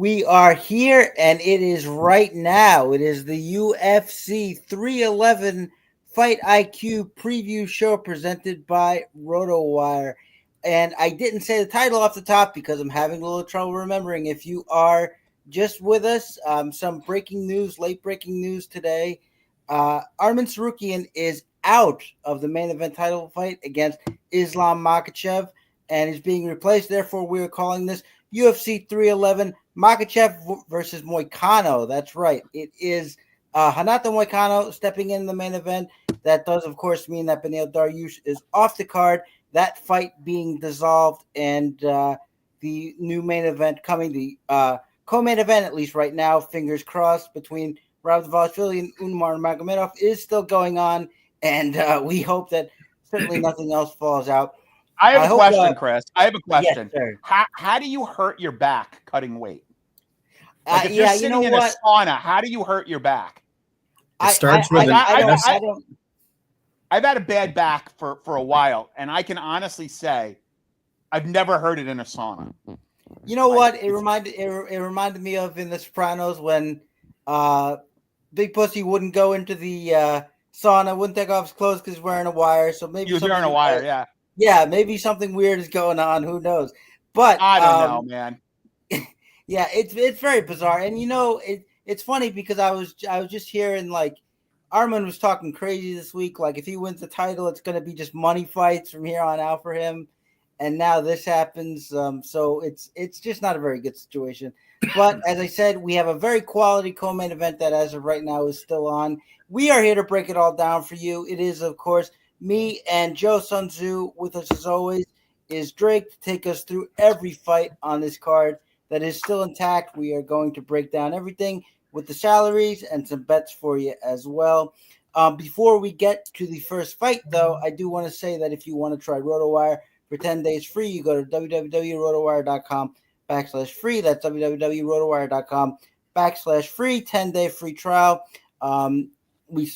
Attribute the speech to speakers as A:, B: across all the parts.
A: We are here, and it is right now. It is the UFC 311 Fight IQ preview show presented by RotoWire. And I didn't say the title off the top because I'm having a little trouble remembering. If you are just with us, some breaking news, late breaking news today. Arman Tsarukyan is out of the main event title fight against Islam Makhachev and is being replaced. Therefore, we are calling this UFC 311 Makhachev versus Moicano. That's right. It is Renato Moicano stepping in the main event. That does, of course, mean that Beneil Dariush is off the card. That fight being dissolved, and the new main event coming, the co-main event, at least right now, fingers crossed, between Merab Dvalishvili and Umar Nurmagomedov is still going on, and we hope that certainly nothing else falls out.
B: I have a question, Chris. I have a question.
A: Yes,
B: how do you hurt your back cutting weight? Like if you're sitting in a sauna, how do you hurt your back?
C: It starts with
B: I've had a bad back for a while, and I can honestly say I've never heard it in a sauna.
A: You know what? It reminded me of in The Sopranos when Big Pussy wouldn't go into the sauna, wouldn't take off his clothes because he's wearing a wire. So maybe
B: he was wearing a wire, yeah.
A: Yeah, maybe something weird is going on. Who knows? But
B: I don't know, man.
A: Yeah, it's very bizarre, and it's funny because I was just hearing like Arman was talking crazy this week. Like if he wins the title, it's going to be just money fights from here on out for him. And now this happens, so it's just not a very good situation. But as I said, we have a very quality co-main event that, as of right now, is still on. We are here to break it all down for you. It is, of course, me and Joe Sun Tzu. With us, as always, is Drake to take us through every fight on this card that is still intact. We are going to break down everything with the salaries and some bets for you as well. Before we get to the first fight, though, I do want to say that if you want to try RotoWire for 10 days free, you go to www.rotowire.com/free. That's www.rotowire.com/free, 10-day free trial. We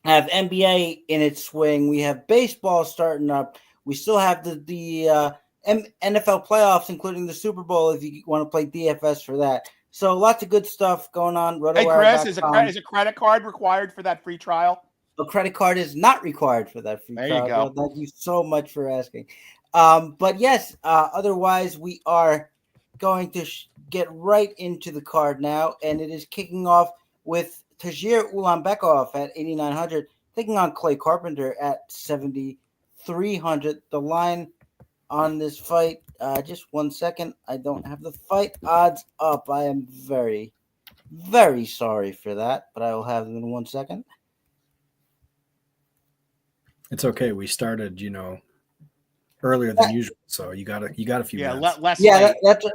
A: have NBA in its swing. We have baseball starting up. We still have the NFL playoffs, including the Super Bowl, if you want to play DFS for that. So lots of good stuff going on.
B: Hey, Chris, is a credit card required for that free trial?
A: A credit card is not required for that free trial.
B: There you go.
A: Thank you so much for asking. But yes, otherwise we are going to get right into the card now, and it is kicking off with Tagir Ulanbekov at 8,900, taking on Clay Carpenter at 7,300. The line on this fight, just 1 second. I don't have the fight odds up. I am very, very sorry for that, but I will have them in 1 second.
C: It's okay. We started, earlier than usual, so you got a few minutes.
A: That's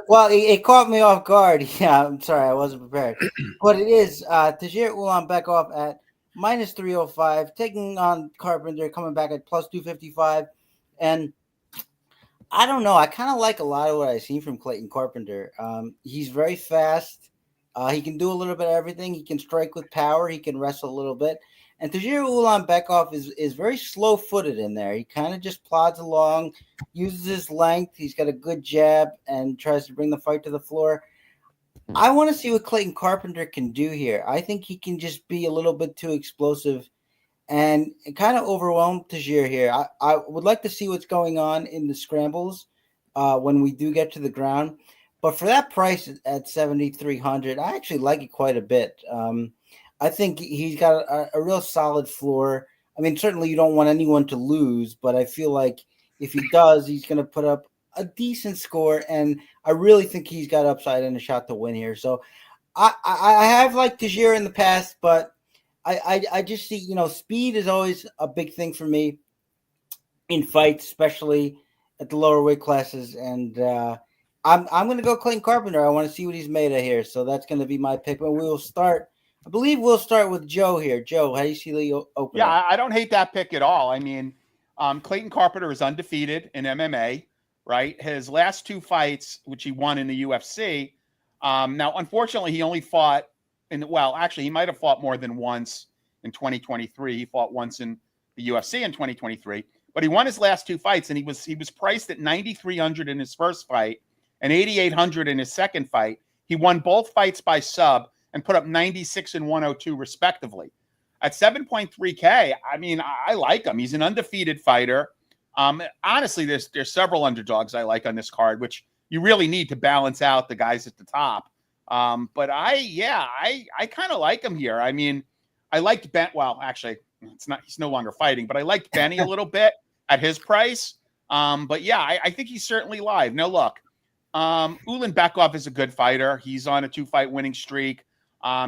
A: well. It caught me off guard. Yeah, I'm sorry, I wasn't prepared. But it is Tagir Ulanbekov at -305, taking on Carpenter, coming back at +255, and I don't know. I kind of like a lot of what I've seen from Clayton Carpenter. He's very fast. He can do a little bit of everything. He can strike with power. He can wrestle a little bit. And Tagir Ulanbekov is very slow-footed in there. He kind of just plods along, uses his length. He's got a good jab and tries to bring the fight to the floor. I want to see what Clayton Carpenter can do here. I think he can just be a little bit too explosive and kind of overwhelm Tagir here. I would like to see what's going on in the scrambles when we do get to the ground. But for that price at 7,300, I actually like it quite a bit. I think he's got a real solid floor. I mean, certainly you don't want anyone to lose, but I feel like if he does, he's going to put up a decent score, and I really think he's got upside and a shot to win here. So I have liked Tagir in the past, but I just see, speed is always a big thing for me in fights, especially at the lower weight classes. And I'm going to go Clayton Carpenter. I want to see what he's made of here. So that's going to be my pick. But I believe we'll start with Joe here. Joe, how do you see the opening?
B: Yeah, I don't hate that pick at all. I mean, Clayton Carpenter is undefeated in MMA, right? His last two fights, which he won in the UFC. Now, unfortunately, he only fought actually, he might have fought more than once in 2023. He fought once in the UFC in 2023, but he won his last two fights, and he was priced at 9,300 in his first fight and 8,800 in his second fight. He won both fights by sub and put up 96 and 102 respectively. At 7.3K, I mean, I like him. He's an undefeated fighter. Honestly, there's several underdogs I like on this card, which you really need to balance out the guys at the top. But I kind of like him here. I mean, I liked Ben. Well, actually, he's no longer fighting, but I liked Benny a little bit at his price. But yeah, I think he's certainly live. Now look, Ulanbekov is a good fighter. He's on a 2-fight winning streak.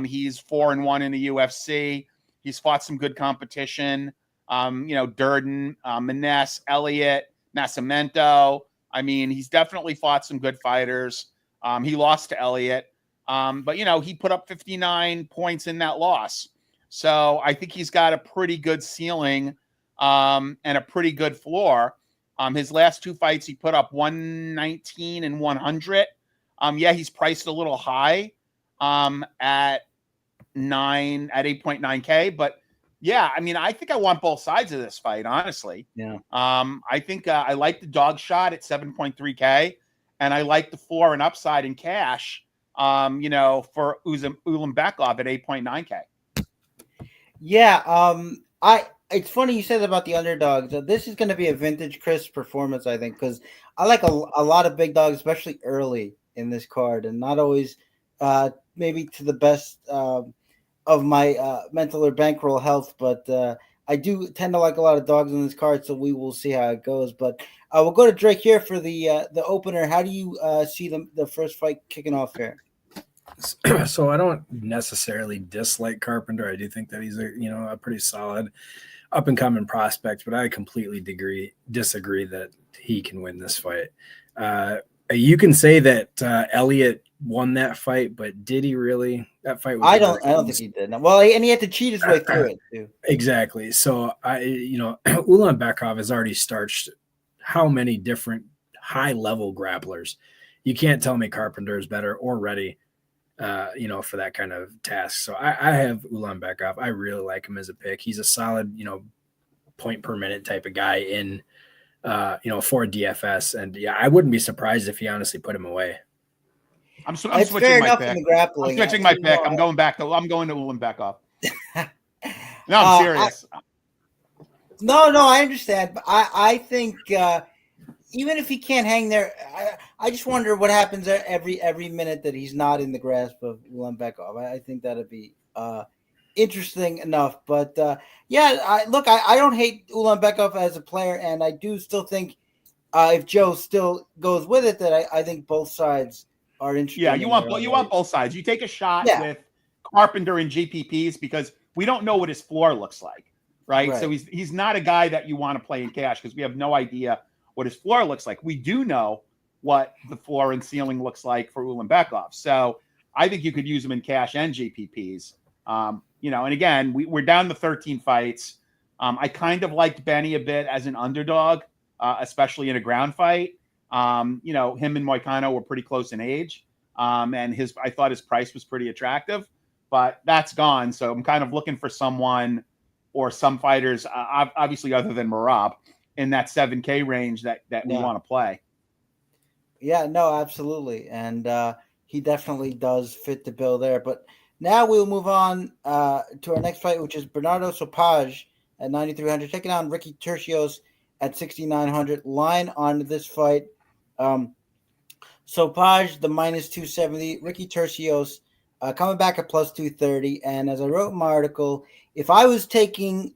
B: He's 4-1 in the UFC. He's fought some good competition. Durden, Maness, Elliott, Nascimento. I mean, he's definitely fought some good fighters. He lost to Elliott. But he put up 59 points in that loss. So I think he's got a pretty good ceiling and a pretty good floor. His last 2 fights, he put up 119 and 100. He's priced a little high at 8.9K, but yeah, I mean, I think I want both sides of this fight, honestly.
A: Yeah.
B: I think I like the dog shot at 7.3K, and I like the floor and upside in cash, for Ulanbekov at 8.9K.
A: Yeah. It's funny you said about the underdogs. This is going to be a vintage Chris performance, I think, because I like a lot of big dogs, especially early in this card, and not always maybe to the best of my mental or bankroll health, but I do tend to like a lot of dogs in this card, so we will see how it goes. But we'll go to Drake here for the opener. How do you see the first fight kicking off here?
C: So I don't necessarily dislike Carpenter. I do think that he's a pretty solid up and coming prospect, but I completely disagree that he can win this fight. You can say that Elliott won that fight, but did he really? That fight was
A: I don't think he did. Well, and he had to cheat his way through it too.
C: Exactly. So Ulanbekov has already starched how many different high level grapplers. You can't tell me Carpenter is better or ready for that kind of task. So I have Ulanbekov. I really like him as a pick. He's a solid, point per minute type of guy in for DFS. And yeah, I wouldn't be surprised if he honestly put him away.
B: I'm switching my pick. I'm switching my pick. I'm going to Ulanbekov. No, I'm serious.
A: No, I understand. But I think even if he can't hang there, I just wonder what happens every minute that he's not in the grasp of Ulanbekov. I think that'd be interesting enough. But I don't hate Ulanbekov as a player, and I do still think if Joe still goes with it, that I think both sides are interested.
B: Yeah, you want both sides. You take a shot with Carpenter and GPPs because we don't know what his floor looks like, right? So he's not a guy that you want to play in cash because we have no idea what his floor looks like. We do know what the floor and ceiling looks like for Ulanbekov. So I think you could use him in cash and GPPs. And again, we're down to 13 fights. I kind of liked Benny a bit as an underdog, especially in a ground fight. Him and Moicano were pretty close in age. And I thought his price was pretty attractive, but that's gone. So I'm kind of looking for someone or some fighters, obviously other than Merab, in that 7K range that we want to play.
A: Yeah, no, absolutely. And he definitely does fit the bill there. But now we'll move on to our next fight, which is Bernardo Sopaj at 9,300, taking on Ricky Turcios at 6,900. Line on this fight. Sopaj, the minus 270. Ricky Turcios coming back at plus 230. And as I wrote in my article, if I was taking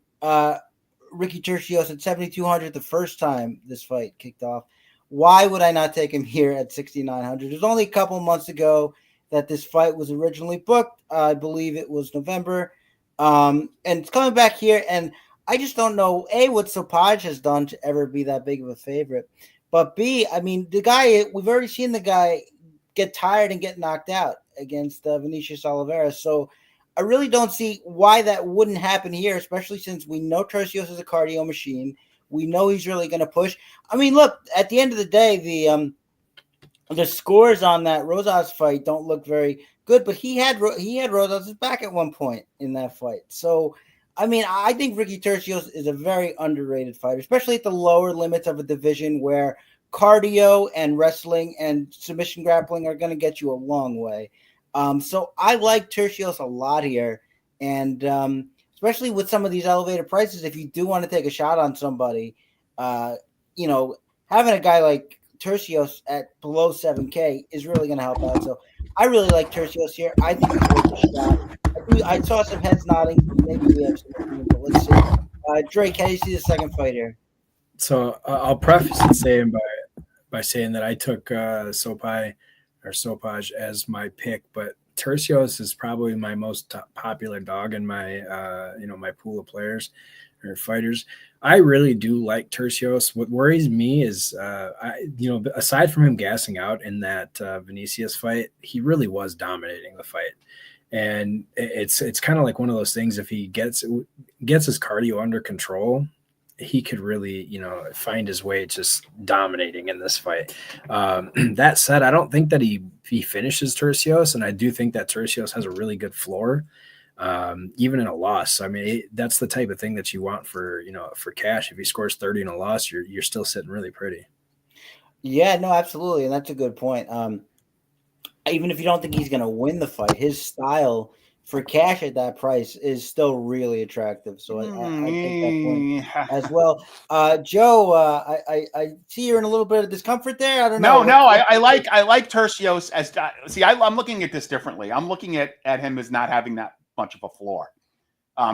A: Ricky Turcios at 7,200 the first time this fight kicked off, why would I not take him here at 6,900? It was only a couple months ago that this fight was originally booked. I believe it was November. And it's coming back here, and I just don't know, A, what Sopaj has done to ever be that big of a favorite. But B, I mean, the guy, we've already seen the guy get tired and get knocked out against Vinicius Oliveira. So I really don't see why that wouldn't happen here, especially since we know Turcios is a cardio machine. We know he's really going to push. I mean, look, at the end of the day, the scores on that Rosas fight don't look very good, but he had Rosas' back at one point in that fight. So, I mean, I think Ricky Turcios is a very underrated fighter, especially at the lower limits of a division where cardio and wrestling and submission grappling are going to get you a long way. So I like Turcios a lot here. And especially with some of these elevated prices, if you do want to take a shot on somebody, having a guy like Turcios at below 7K is really going to help out. So I really like Turcios here. I think he's worth a shot. I saw some heads nodding. Maybe we have some opinion, but let's see. Drake, how do you see the second fight here?
C: So I'll preface it saying by saying that I took Sopaj as my pick, but Turcios is probably my most popular dog in my my pool of players or fighters. I really do like Turcios. What worries me is aside from him gassing out in that Vinicius fight, he really was dominating the fight. And it's kind of like one of those things, if he gets his cardio under control, he could really, find his way just dominating in this fight. That said, I don't think that he finishes Turcios, and I do think that Turcios has a really good floor, even in a loss. I mean, that's the type of thing that you want for cash. If he scores 30 in a loss, you're still sitting really pretty.
A: Yeah, no, absolutely, and that's a good point. Even if you don't think he's going to win the fight, his style for cash at that price is still really attractive. So I take that point as well. Joe, I see you're in a little bit of discomfort there. I don't know.
B: No, I like Turcios as I'm looking at this differently. I'm looking at him as not having that much of a floor,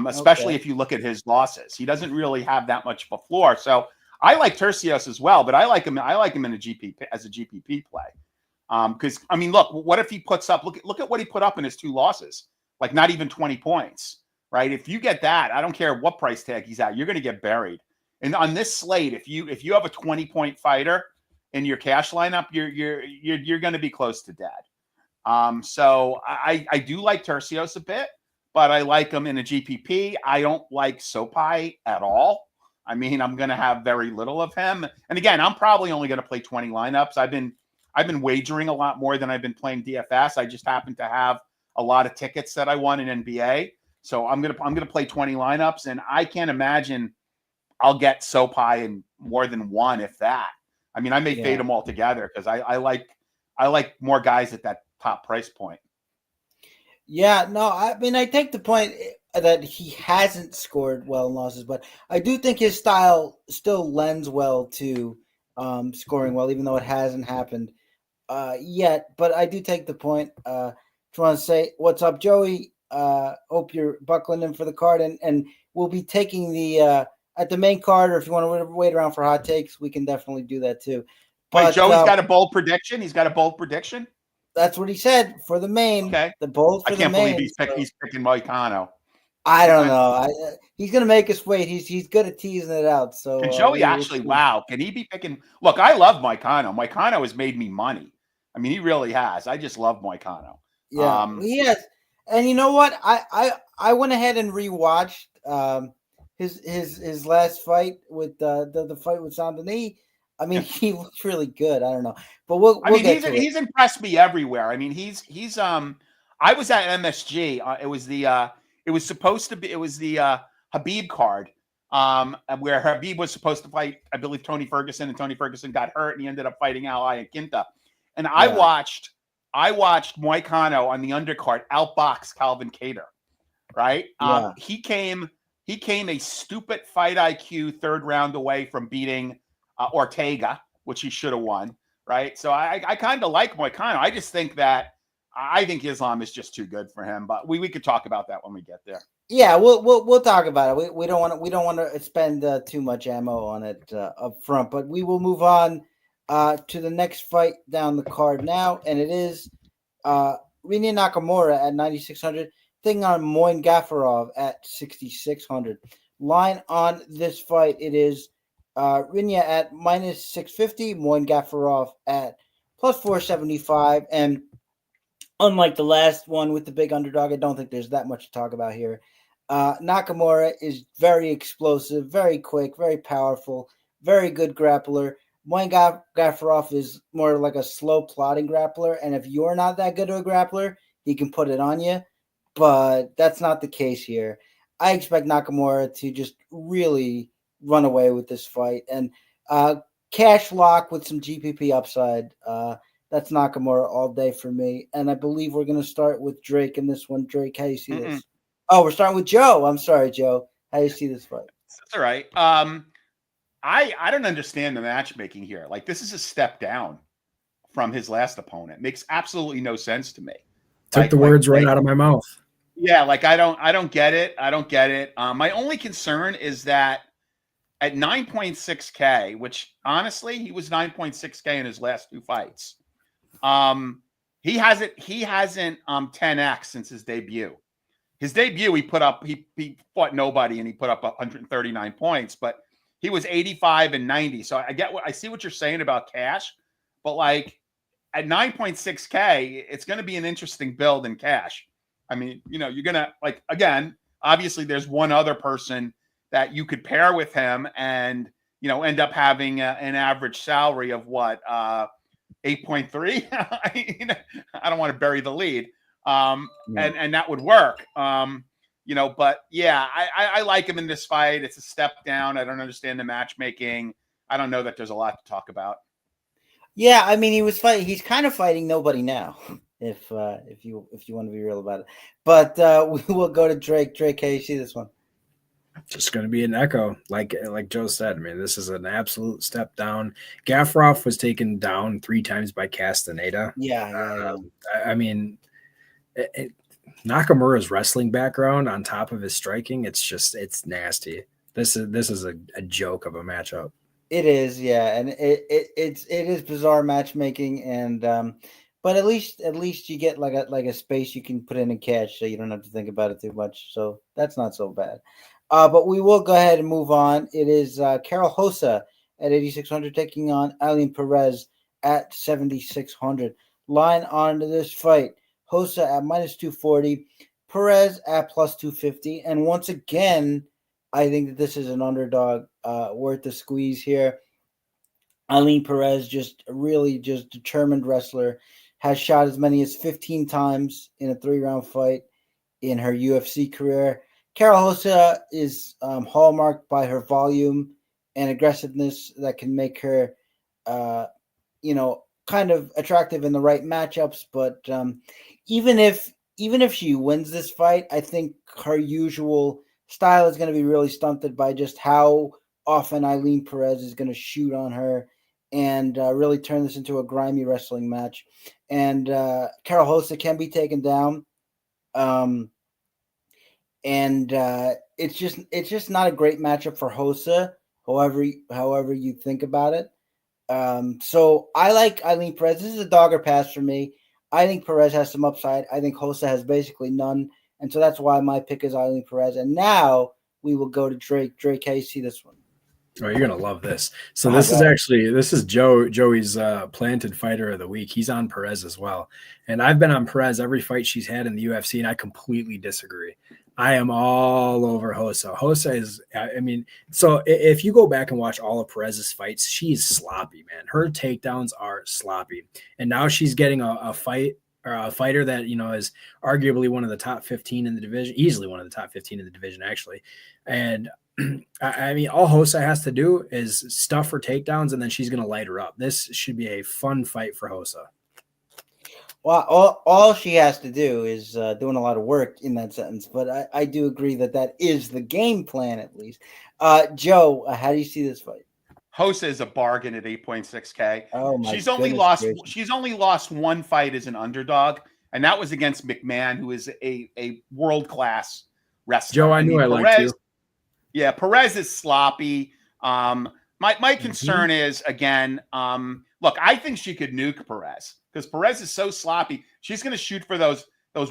B: especially if you look at his losses. He doesn't really have that much of a floor. So I like Turcios as well, but I like him in a GPP as a GPP play. Because I mean, look, what if he puts up? Look at what he put up in his 2 losses. Like not even 20 points, right? If you get that, I don't care what price tag he's at, you're going to get buried. And on this slate, if you have a 20-point fighter in your cash lineup, you're going to be close to dead. So I do like Turcios a bit, but I like him in a GPP. I don't like Sopaj at all. I mean, I'm going to have very little of him. And again, I'm probably only going to play 20 lineups. I've been wagering a lot more than I've been playing DFS. I just happen to have a lot of tickets that I won in NBA. So I'm gonna play 20 lineups, and I can't imagine I'll get Sopaj in more than one, if that. I mean, I may fade them all together because I like more guys at that top price point.
A: Yeah, no, I mean, I take the point that he hasn't scored well in losses, but I do think his style still lends well to scoring well, even though it hasn't happened yet. But I do take the point. Just want to say what's up, Joey. Hope you're buckling in for the card, and we'll be taking the at the main card, or if you want to wait around for hot takes, we can definitely do that too.
B: But Joey's got a bold prediction. He's got a bold prediction.
A: That's what he said for the main. Okay, the bold for the main.
B: I can't believe he's picking Moicano.
A: I don't know. He's going to make us wait. He's good at teasing it out. So
B: can Joey actually? Wow, can he be picking? Look, I love Moicano. Moicano has made me money. I mean, he really has. I just love Moicano.
A: Yeah, he has. And you know what? I went ahead and rewatched his last fight with the fight with Saint-Denis. I mean, he looks really good. I don't know, but we'll
B: he's impressed me everywhere. I mean, he's I was at MSG. It was the Habib card, where Habib was supposed to fight, I believe, Tony Ferguson, and Tony Ferguson got hurt, and he ended up fighting Ailín and Quinta. And I watched Moicano on the undercard outbox Calvin Kattar, right? Yeah. He came a stupid fight IQ 3rd round away from beating Ortega, which he should have won, right? So I kind of like Moicano. I just think that I think Islam is just too good for him, but we could talk about that when we get there.
A: Yeah, we'll talk about it. We don't want to spend too much ammo on it up front, but we will move on to the next fight down the card now, and it is Rinya Nakamura at 9,600, taking on Muin Gafurov at 6,600. Line on this fight, it is Rinya at -650, Muin Gafurov at +475, and unlike the last one with the big underdog, I don't think there's that much to talk about here. Nakamura is very explosive, very quick, very powerful, very good grappler. Muin Gafurov is more like a slow plotting grappler, and if you're not that good of a grappler, he can put it on you, but that's not the case here. I expect Nakamura to just really run away with this fight, and cash lock with some GPP upside. That's Nakamura all day for me. And I believe we're going to start with Drake in this one. Drake, how do you see this? Oh, we're starting with Joe. I'm sorry, Joe. How do you see this fight?
B: That's all right. I don't understand the matchmaking here. Like, this is a step down from his last opponent. Makes absolutely no sense to me.
C: Took the words right out of my mouth.
B: Yeah, like I don't get it. I don't get it. My only concern is that at 9.6K, which honestly, he was 9.6K in his last 2 fights. He hasn't 10x since his debut. His debut, he fought nobody and he put up 139 points, but he was 85 and 90. So I see what you're saying about cash, but like at 9.6K, it's going to be an interesting build in cash. I mean, you're going to, like, again, obviously there's one other person that you could pair with him and, end up having an average salary of what, 8.3. I don't want to bury the lead. And that would work. But yeah, I like him in this fight. It's a step down. I don't understand the matchmaking. I don't know that there's a lot to talk about.
A: Yeah, I mean, he's kind of fighting nobody now, if you want to be real about it. But we will go to Drake. Drake, how you see this one?
C: Just going to be an echo, like Joe said. I mean, this is an absolute step down. Gafurov was taken down 3 times by Castaneda.
A: Yeah.
C: I mean, Nakamura's wrestling background on top of his striking, it's nasty. This is a joke of a matchup.
A: It is, yeah, and it is bizarre matchmaking, and but at least you get like a space you can put in cash, so you don't have to think about it too much. So that's not so bad. But we will go ahead and move on. It is Karol Rosa at 8,600 taking on Ailín Pérez at 7,600. Line on to this fight: Rosa at -240, Pérez at +250, and once again, I think that this is an underdog worth the squeeze here. Ailín Pérez, just determined wrestler, has shot as many as 15 times in a 3-round fight in her UFC career. Karol Rosa is hallmarked by her volume and aggressiveness that can make her, kind of attractive in the right matchups. But even if she wins this fight, I think her usual style is going to be really stunted by just how often Ailín Pérez is going to shoot on her and really turn this into a grimy wrestling match. And Karol Rosa can be taken down. It's just not a great matchup for Rosa, however you think about it. So I like Ailín Pérez. This is a dog or pass for me. I think Pérez has some upside. I think Rosa has basically none. And so that's why my pick is Ailín Pérez. And now we will go to Drake. Drake, how you see this one?
C: Oh, you're gonna love this. So this is Joey's planted fighter of the week. He's on Pérez as well, and I've been on Pérez every fight she's had in the UFC, and I completely disagree. I am all over Rosa. Rosa is, I mean, so if you go back and watch all of Pérez's fights, she's sloppy, man. Her takedowns are sloppy, and now she's getting a fight. Or a fighter that is arguably one of the top 15 in the division, easily one of the top 15 in the division, actually. And I mean, all Rosa has to do is stuff her takedowns, and then she's going to light her up. This should be a fun fight for Rosa.
A: Well, all she has to do is doing a lot of work in that sentence, but I do agree that is the game plan, at least. Joe, how do you see this fight?
B: Rosa is a bargain at 8.6K.
A: Oh my!
B: She's only lost 1 fight as an underdog, and that was against McMahon, who is a world-class wrestler.
C: Joe, I knew I liked you.
B: Yeah, Pérez is sloppy. My concern is, again, look, I think she could nuke Pérez because Pérez is so sloppy. She's going to shoot for those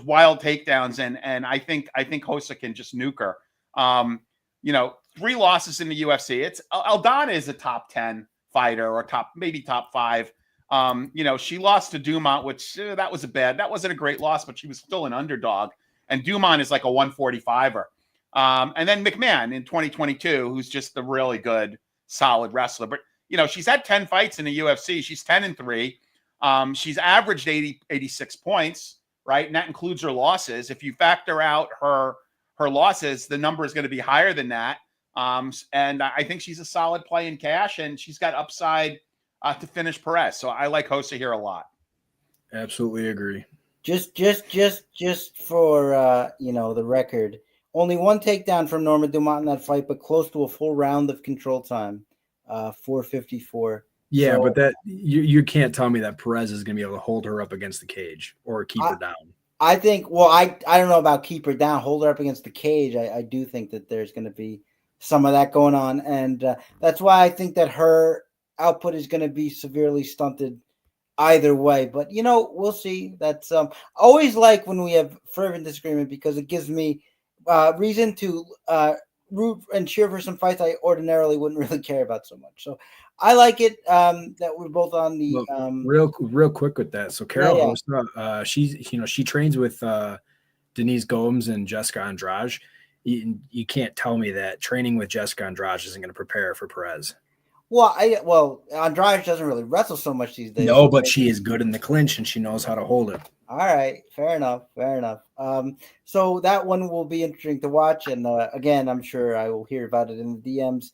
B: wild takedowns, and I think Rosa can just nuke her. 3 losses in the UFC. It's Aldana is a top 10 fighter or maybe top 5. She lost to Dumont, which that wasn't a great loss, but she was still an underdog. And Dumont is like a 145er. And then McMahon in 2022, who's just a really good, solid wrestler. But, she's had 10 fights in the UFC. She's 10-3. She's averaged 86 points, right? And that includes her losses. If you factor out her losses, the number is going to be higher than that. And I think she's a solid play in cash, and she's got upside to finish Pérez. So I like Rosa here a lot.
C: Absolutely agree.
A: Just for the record, only one takedown from Norma Dumont in that fight, but close to a full round of control time, 4:54.
C: Yeah, but that you can't tell me that Pérez is going to be able to hold her up against the cage or keep her down.
A: I think. Well, I don't know about keep her down, hold her up against the cage. I do think that there's going to be some of that going on, and that's why I think that her output is going to be severely stunted either way. But we'll see. That's always like when we have fervent disagreement, because it gives me reason to root and cheer for some fights I ordinarily wouldn't really care about so much. So I like it that we're both on the
C: real quick with that. So Carol Rosa, she trains with Denise Gomes and Jessica Andrade. You can't tell me that training with Jessica Andrade isn't going to prepare her for Pérez.
A: Well, Andrade doesn't really wrestle so much these days.
C: No, but she is good in the clinch and she knows how to hold it.
A: All right, fair enough. So that one will be interesting to watch, and again, I'm sure I will hear about it in the DMs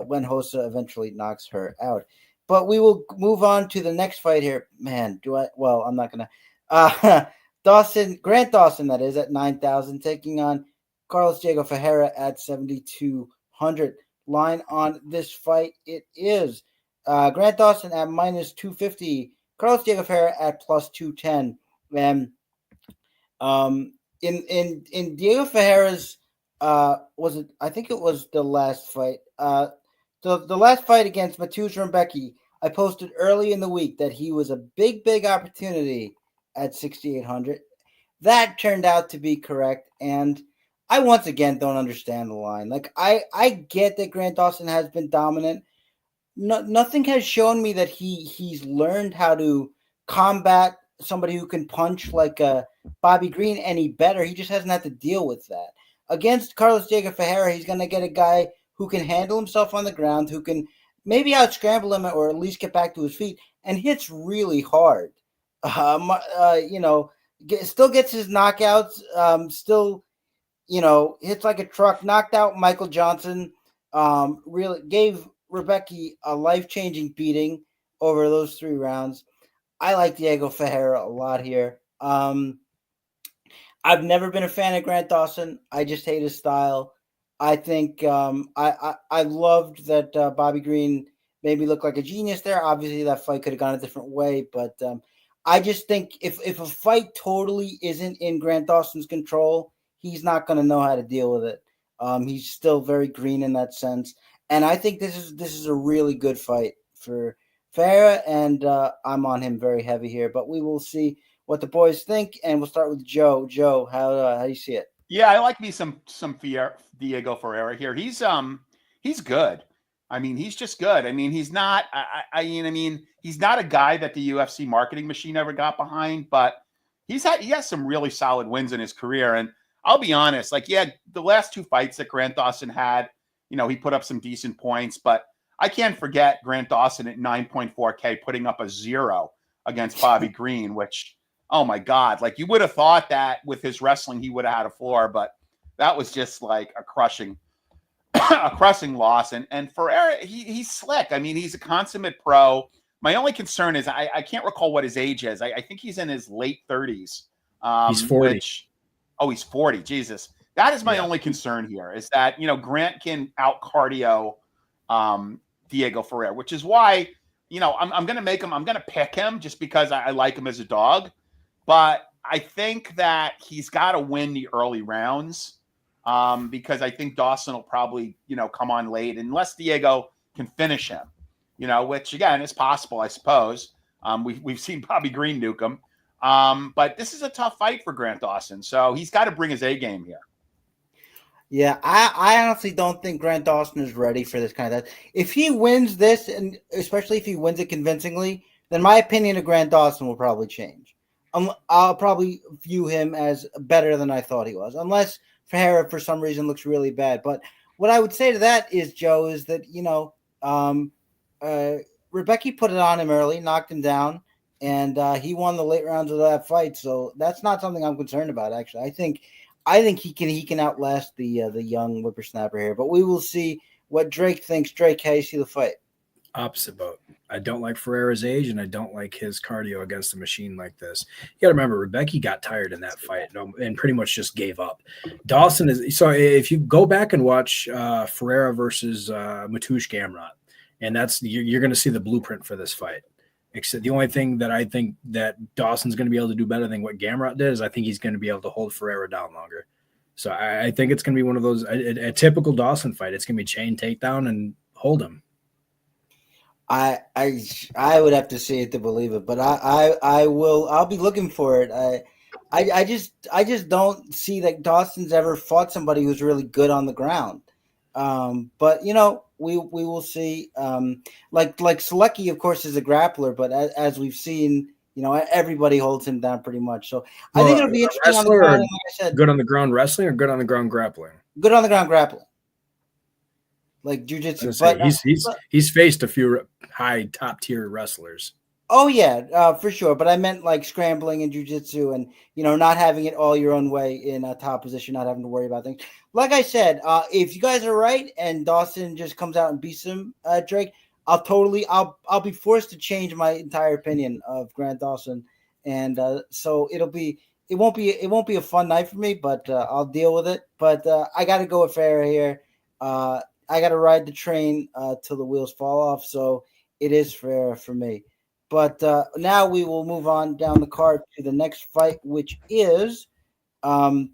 A: when Rosa eventually knocks her out. But we will move on to the next fight here. Man, I'm not gonna. Grant Dawson, that is, at 9,000, taking on Carlos Diego Ferreira at 7,200. Line on this fight, it is Grant Dawson at -250, Carlos Diego Ferreira at +210. And in Diego Ferreira's was it? I think it was the last fight. The last fight against Mateusz Rebecki, I posted early in the week that he was a big opportunity at 6,800. That turned out to be correct, and I once again don't understand the line. Like I get that Grant Dawson has been dominant. Nothing has shown me that he's learned how to combat somebody who can punch like Bobby Green any better. He just hasn't had to deal with that. Against Carlos Diego Ferreira, he's going to get a guy who can handle himself on the ground, who can maybe out-scramble him or at least get back to his feet, and hits really hard. Still gets his knockouts, still, hits like a truck, knocked out Michael Johnson, really gave Rebecki a life-changing beating over those 3 rounds. I like Diego Ferreira a lot here. I've never been a fan of Grant Dawson. I just hate his style. I think I loved that Bobby Green made me look like a genius there. Obviously, that fight could have gone a different way, but I just think if a fight totally isn't in Grant Dawson's control, he's not going to know how to deal with it. He's still very green in that sense, and I think this is a really good fight for Ferreira, and I'm on him very heavy here. But we will see what the boys think, and we'll start with Joe. Joe, how do you see it?
B: Yeah, I like me some Diego Ferreira here. He's good. I mean, he's just good. I mean, he's not. He's not a guy that the UFC marketing machine ever got behind, but he has some really solid wins in his career. And I'll be honest, the last 2 fights that Grant Dawson had, he put up some decent points, but I can't forget Grant Dawson at 9.4K putting up a 0 against Bobby Green, which, oh my God, you would have thought that with his wrestling he would have had a floor, but that was just like a crushing loss. And Ferreira, he's slick. I mean, he's a consummate pro. My only concern is I can't recall what his age is. I think he's in his late 30s.
C: He's 40.
B: He's 40. Jesus. That is my only concern here, is that, Grant can out cardio Diego Ferreira, which is why, I'm going to pick him just because I like him as a dog. But I think that he's got to win the early rounds because I think Dawson will probably, come on late unless Diego can finish him, which again is possible, I suppose. We've seen Bobby Green nuke him. But this is a tough fight for Grant Dawson. So he's got to bring his A game here.
A: Yeah, I honestly don't think Grant Dawson is ready for this kind of thing. If he wins this, and especially if he wins it convincingly, then my opinion of Grant Dawson will probably change. I'll probably view him as better than I thought he was, unless Ferreira for some reason looks really bad. But what I would say to that is, Joe, is that Rebecki put it on him early, knocked him down, and he won the late rounds of that fight. So that's not something I'm concerned about. Actually, I think he can outlast the young whippersnapper here. But we will see what Drake thinks. Drake, how you see the fight?
C: Opposite boat. I don't like Ferreira's age, and I don't like his cardio against a machine like this. You got to remember, Rebecca got tired in that fight and pretty much just gave up. Dawson is so. If you go back and watch Ferreira versus Mateusz Gamrot, and you're going to see the blueprint for this fight. Except the only thing that I think that Dawson's going to be able to do better than what Gamrot did is I think he's going to be able to hold Ferreira down longer. So I think it's going to be one of those a typical Dawson fight. It's going to be chain takedown and hold him.
A: I would have to see it to believe it, but I'll be looking for it. I just don't see that Dawson's ever fought somebody who's really good on the ground. But we will see. Like Selecki, of course, is a grappler, but as we've seen, everybody holds him down pretty much. So I think it'll be interesting on the ground. Like I said,
C: good on the ground wrestling or good on the ground grappling?
A: Good on the ground grappling. Like jiu-jitsu.
C: But he's faced a few high top tier wrestlers.
A: Oh yeah, for sure. But I meant like scrambling in jiu-jitsu and not having it all your own way in a top position, not having to worry about things. Like I said, if you guys are right and Dawson just comes out and beats him, Drake, I'll be forced to change my entire opinion of Grant Dawson, and so it won't be a fun night for me, but I'll deal with it. But I got to go with Ferreira here. I got to ride the train till the wheels fall off, so it is Ferreira for me. But now we will move on down the card to the next fight, which is Bogdan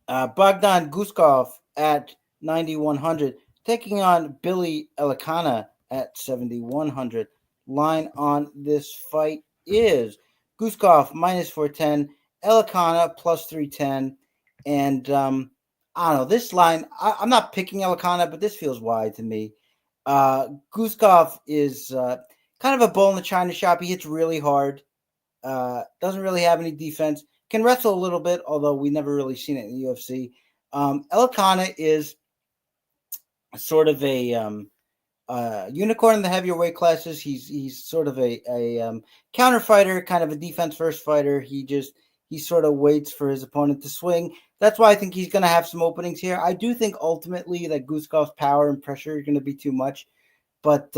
A: Guskov at 9,100, taking on Billy Elikana at 7,100. Line on this fight is Guskov minus 410, Elikana plus 310, and I don't know, this line, I'm not picking Elikana, but this feels wide to me. Guskov is kind of a bull in the china shop. He hits really hard, doesn't really have any defense, can wrestle a little bit, although we never really seen it in the UFC. Elikana is sort of a unicorn in the heavier weight classes. He's sort of a counter fighter, kind of a defense first fighter. He sort of waits for his opponent to swing. That's why I think he's going to have some openings here. I do think ultimately that Guskov's power and pressure are going to be too much, but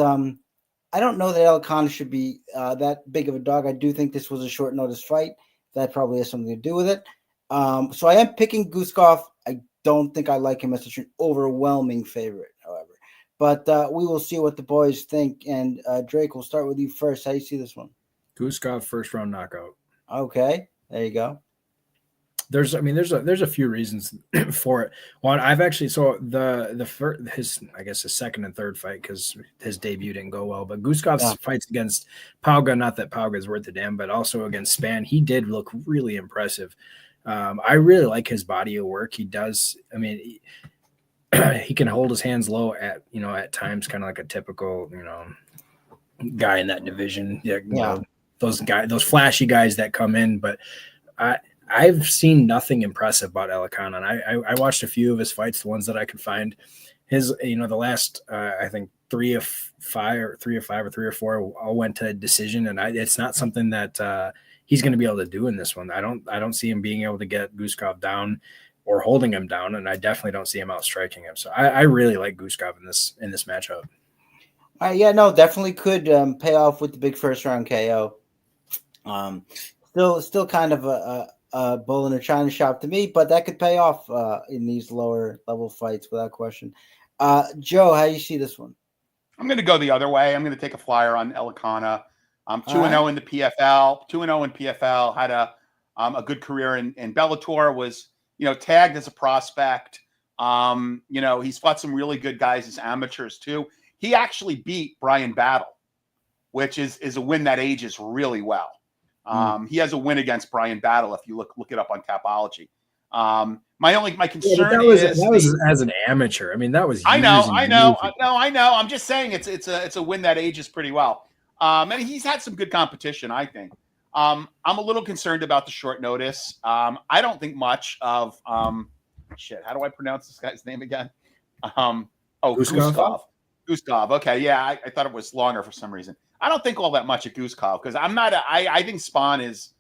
A: I don't know that Elikana should be that big of a dog. I do think this was a short notice fight. That probably has something to do with it. So I am picking Guskov. I don't think I like him as such an overwhelming favorite, however. But we will see what the boys think. And Drake, we'll start with you first. How do you see this one?
C: Guskov first round knockout.
A: Okay, there you go.
C: There's a few reasons for it. One, I've actually his second and third fight, because his debut didn't go well. But Guskov's fights against Pauga, not that Pauga is worth a damn, but also against Spann, he did look really impressive. I really like his body of work. He does. I mean, he can hold his hands low at times, kind of like a typical guy in that division. Yeah. Those flashy guys that come in, but I've seen nothing impressive about Elikana, and I watched a few of his fights, the ones that I could find. His, the last I think 3 of 5 or 3 or 4 all went to decision, and it's not something that he's going to be able to do in this one. I don't see him being able to get Guskov down or holding him down, and I definitely don't see him outstriking him. So I really like Guskov in this matchup.
A: Yeah, no, definitely could pay off with the big first round KO. Still kind of a bull in a china shop to me, but that could pay off in these lower level fights without question. Joe, how do you see this one?
B: I'm going to go the other way. I'm going to take a flyer on Elikana. 2-0 in the PFL. 2-0 in PFL. Had a good career in Bellator. Was tagged as a prospect. He's fought some really good guys as amateurs too. He actually beat Brian Battle, which is a win that ages really well. He has a win against Brian Battle if you look it up on Tapology. My concern
C: that was as an amateur. I mean, that was
B: I know. I'm just saying it's a win that ages pretty well. And he's had some good competition, I think. I'm a little concerned about the short notice. I don't think much of how do I pronounce this guy's name again?
C: Guskov.
B: Guskov. Okay, yeah, I thought it was longer for some reason. I don't think all that much of Guskov because I think Spawn has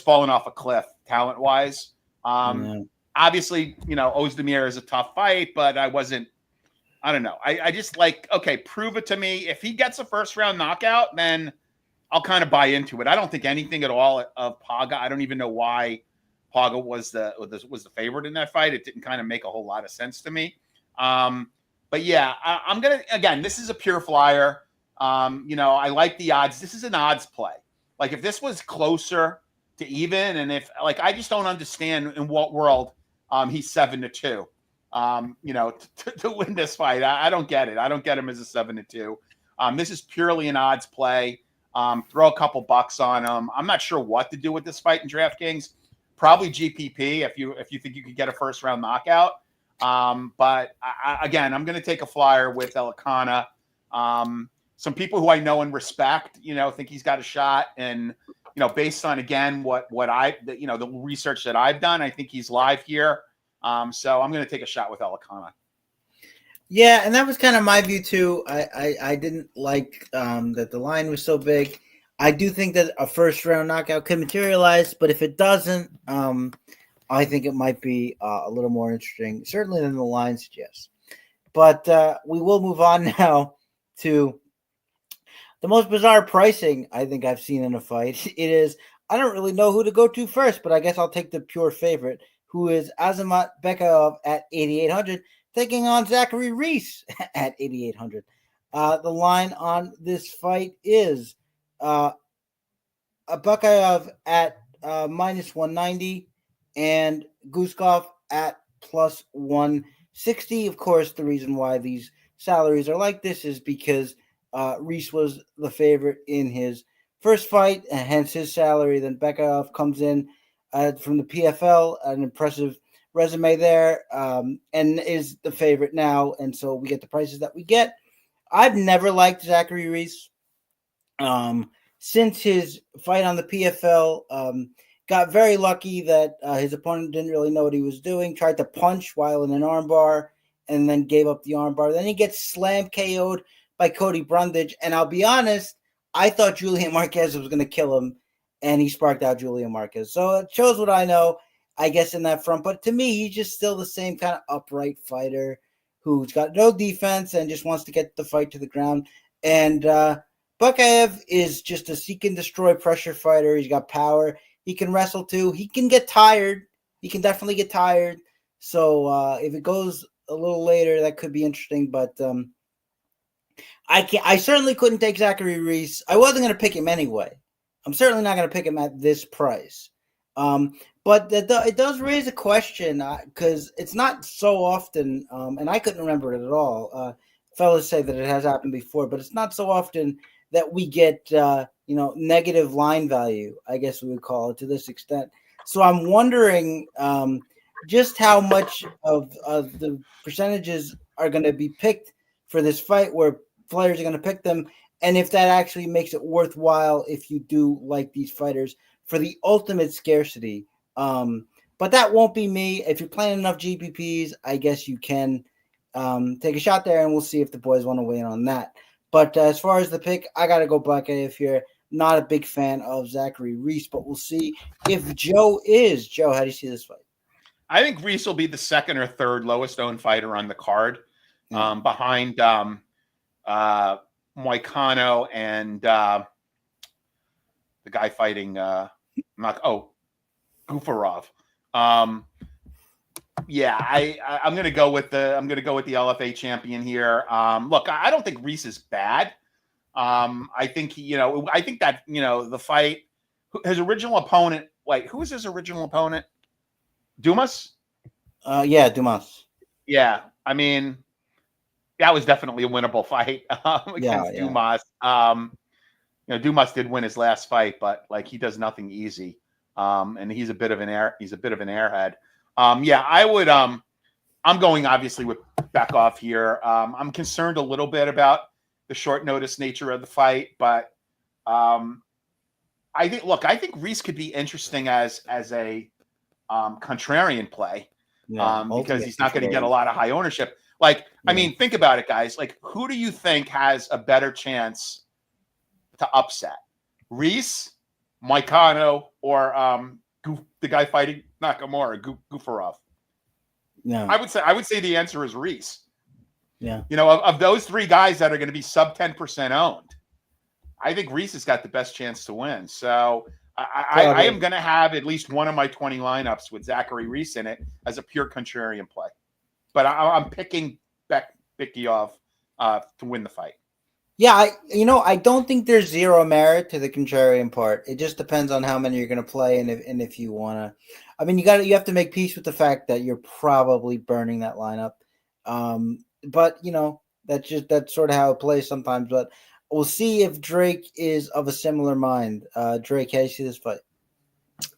B: fallen off a cliff talent wise. Obviously, Ozdemir is a tough fight, but I don't know. I just like, okay, prove it to me. If he gets a first round knockout, then I'll kind of buy into it. I don't think anything at all of Paga. I don't even know why Paga was the favorite in that fight. It didn't kind of make a whole lot of sense to me. But yeah, I'm going to, again, this is a pure flyer. I like the odds. This is an odds play. Like if this was closer to even, and if I just don't understand in what world he's 7-2, to win this fight. I don't get it. I don't get him as a 7-2. This is purely an odds play. Throw a couple bucks on him. I'm not sure what to do with this fight in DraftKings. Probably GPP if you think you could get a first round knockout. But again, I'm going to take a flyer with Elikana. Some people who I know and respect, think he's got a shot. And, based on, again, the research that I've done, I think he's live here. So I'm going to take a shot with Elikana.
A: Yeah, and that was kind of my view too. I didn't like that the line was so big. I do think that a first round knockout could materialize, but if it doesn't, I think it might be a little more interesting, certainly than the line suggests. But we will move on now to the most bizarre pricing I think I've seen in a fight. It is, I don't really know who to go to first, but I guess I'll take the pure favorite, who is Azamat Bekov at 8,800, taking on Zachary Reese at 8,800. The line on this fight is Bekov at minus 190 and Guskov at plus 160. Of course, the reason why these salaries are like this is because Reese was the favorite in his first fight, and hence his salary. Then Bekov comes in from the PFL, an impressive resume there, and is the favorite now. And so we get the prices that we get. I've never liked Zachary Reese. Since his fight on the PFL, got very lucky that his opponent didn't really know what he was doing, tried to punch while in an armbar, and then gave up the armbar. Then he gets slammed KO'd by Cody Brundage. And I'll be honest, I thought Julian Marquez was going to kill him, and he sparked out Julian Marquez. So it shows what I know, I guess, in that front. But to me, he's just still the same kind of upright fighter who's got no defense and just wants to get the fight to the ground. And Bekov is just a seek and destroy pressure fighter. He's got power. He can wrestle too. He can get tired. He can definitely get tired. So if it goes a little later, that could be interesting. But I certainly couldn't take Zachary Reese. I wasn't going to pick him anyway. I'm certainly not going to pick him at this price. But it does raise a question because it's not so often, and I couldn't remember it at all. Fellas say that it has happened before, but it's not so often that we get negative line value, I guess we would call it, to this extent. So I'm wondering just how much of the percentages are going to be picked for this fight, where players are going to pick them, and if that actually makes it worthwhile if you do like these fighters for the ultimate scarcity. But that won't be me. If you're playing enough GPPs, I guess you can take a shot there, and we'll see if the boys want to weigh in on that. But as far as the pick, I got to go Bekov here. Not a big fan of Zachary Reese, but we'll see if Joe is. Joe, how do you see this fight?
B: I think Reese will be the second or third lowest owned fighter on the card, behind Moicano and the guy fighting Gafurov. I'm going to go with the LFA champion here. Look, I don't think Reese is bad. I think that the fight, his original opponent. Wait, who was his original opponent? Dumas?
A: Dumas.
B: Yeah, I mean, that was definitely a winnable fight against Dumas. Dumas did win his last fight, but he does nothing easy. And he's a bit of an airhead. I would. I'm going obviously with Bekov here. I'm concerned a little bit about the short notice nature of the fight, but I think Reese could be interesting as a contrarian play, because he's not going to get a lot of high ownership. I mean, think about it, guys. Who do you think has a better chance to upset? Reese, Moicano, or the guy fighting Nakamura, Gafurov?
A: No.
B: I would say the answer is Reese.
A: Yeah.
B: You know, of those three guys that are going to be sub 10% owned, I think Reese has got the best chance to win. So I am going to have at least one of my 20 lineups with Zachary Reese in it as a pure contrarian play. But I'm picking Bekikov to win the fight.
A: Yeah, I don't think there's zero merit to the contrarian part. It just depends on how many you're going to play and if you want to. I mean, you have to make peace with the fact that you're probably burning that lineup. But that's sort of how it plays sometimes. But we'll see if Drake is of a similar mind. Drake, how do you see this fight?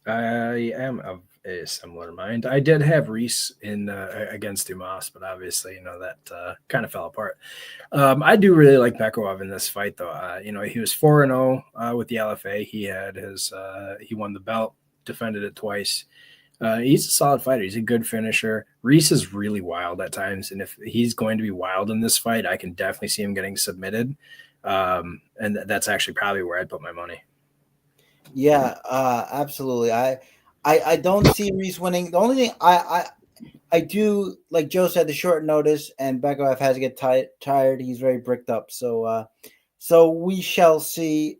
C: I am of a similar mind. I did have Reese in against Dumas, but obviously, that kind of fell apart. I do really like Bekikov in this fight, though. He was 4-0 with the LFA. He had he won the belt, defended it twice. He's a solid fighter. He's a good finisher. Reese is really wild at times, and if he's going to be wild in this fight, I can definitely see him getting submitted. And that's actually probably where I'd put my money.
A: Yeah, absolutely. I don't see Reese winning. The only thing I do, like Joe said, the short notice, and Bekikov has to get tired. He's very bricked up. So we shall see.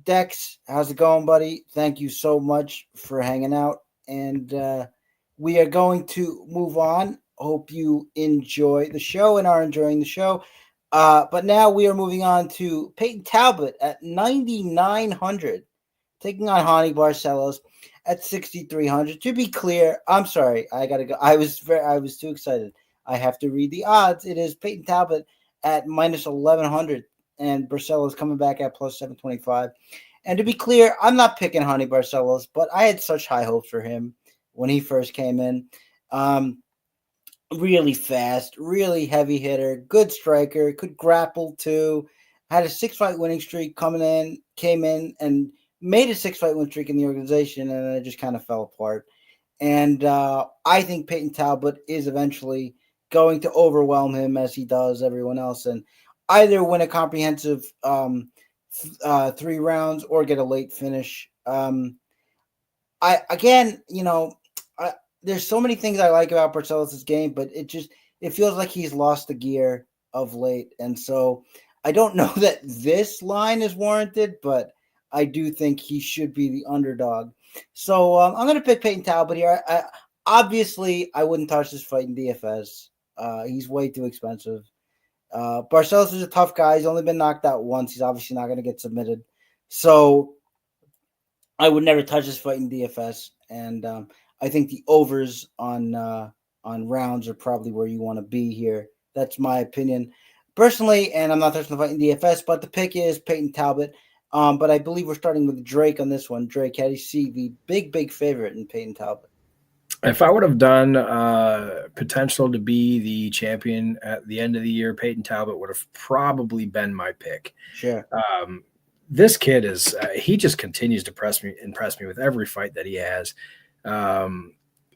A: Dex, how's it going, buddy? Thank you so much for hanging out. And we are going to move on. Hope you enjoy the show and are enjoying the show. But now we are moving on to Peyton Talbot at 9,900, taking on Hani Barcelos at 6,300. To be clear, I'm sorry, I gotta go. I was too excited. I have to read the odds. It is Peyton Talbot at minus 1,100, and Barcelos coming back at plus 725. And to be clear, I'm not picking Hani Barcelos, but I had such high hopes for him when he first came in. Really fast, really heavy hitter, good striker, could grapple too. Had a 6-fight winning streak came in and made a 6-fight win streak in the organization, and it just kind of fell apart. And I think Peyton Talbot is eventually going to overwhelm him as he does everyone else, and either win a comprehensive 3 rounds or get a late finish. There's so many things I like about Barcelos' game, but it feels like he's lost the gear of late. And so I don't know that this line is warranted, but I do think he should be the underdog. So I'm going to pick Peyton Talbot here. Obviously, I wouldn't touch this fight in DFS. He's way too expensive. Barcelos is a tough guy. He's only been knocked out once. He's obviously not going to get submitted. So I would never touch this fight in DFS. And I think the overs on rounds are probably where you want to be here. That's my opinion personally, and I'm not touching the fight in DFS, but the pick is Peyton Talbot. But I believe we're starting with Drake on this one. Drake, how do you see the big favorite in Peyton Talbot?
C: If I would have done potential to be the champion at the end of the year, Peyton Talbot would have probably been my pick.
A: Sure.
C: This kid is he just continues to impress me with every fight that he has.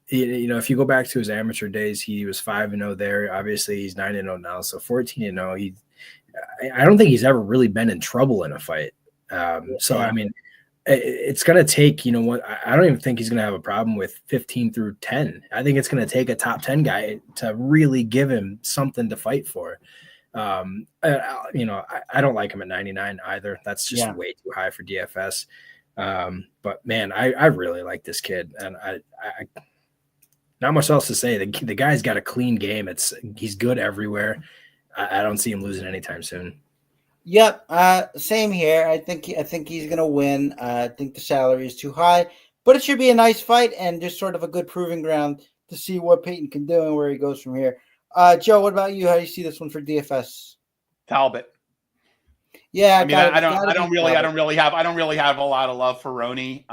C: If you go back to his amateur days, he was 5-0 there. Obviously, he's 9-0 now, so 14-0. I don't think he's ever really been in trouble in a fight. So I mean, it's going to take, I don't even think he's going to have a problem with 15 through 10. I think it's going to take a top 10 guy to really give him something to fight for. I don't like him at 99 either. That's just way too high for DFS. But man, I really like this kid, and I not much else to say. The guy's got a clean game. He's good everywhere. I don't see him losing anytime soon.
A: Yep. Same here. I think he's going to win. I think the salary is too high, but it should be a nice fight and just sort of a good proving ground to see what Peyton can do and where he goes from here. Joe, what about you? How do you see this one for DFS?
B: Talbot.
A: Yeah,
B: I mean, I don't really have a lot of love for Roni.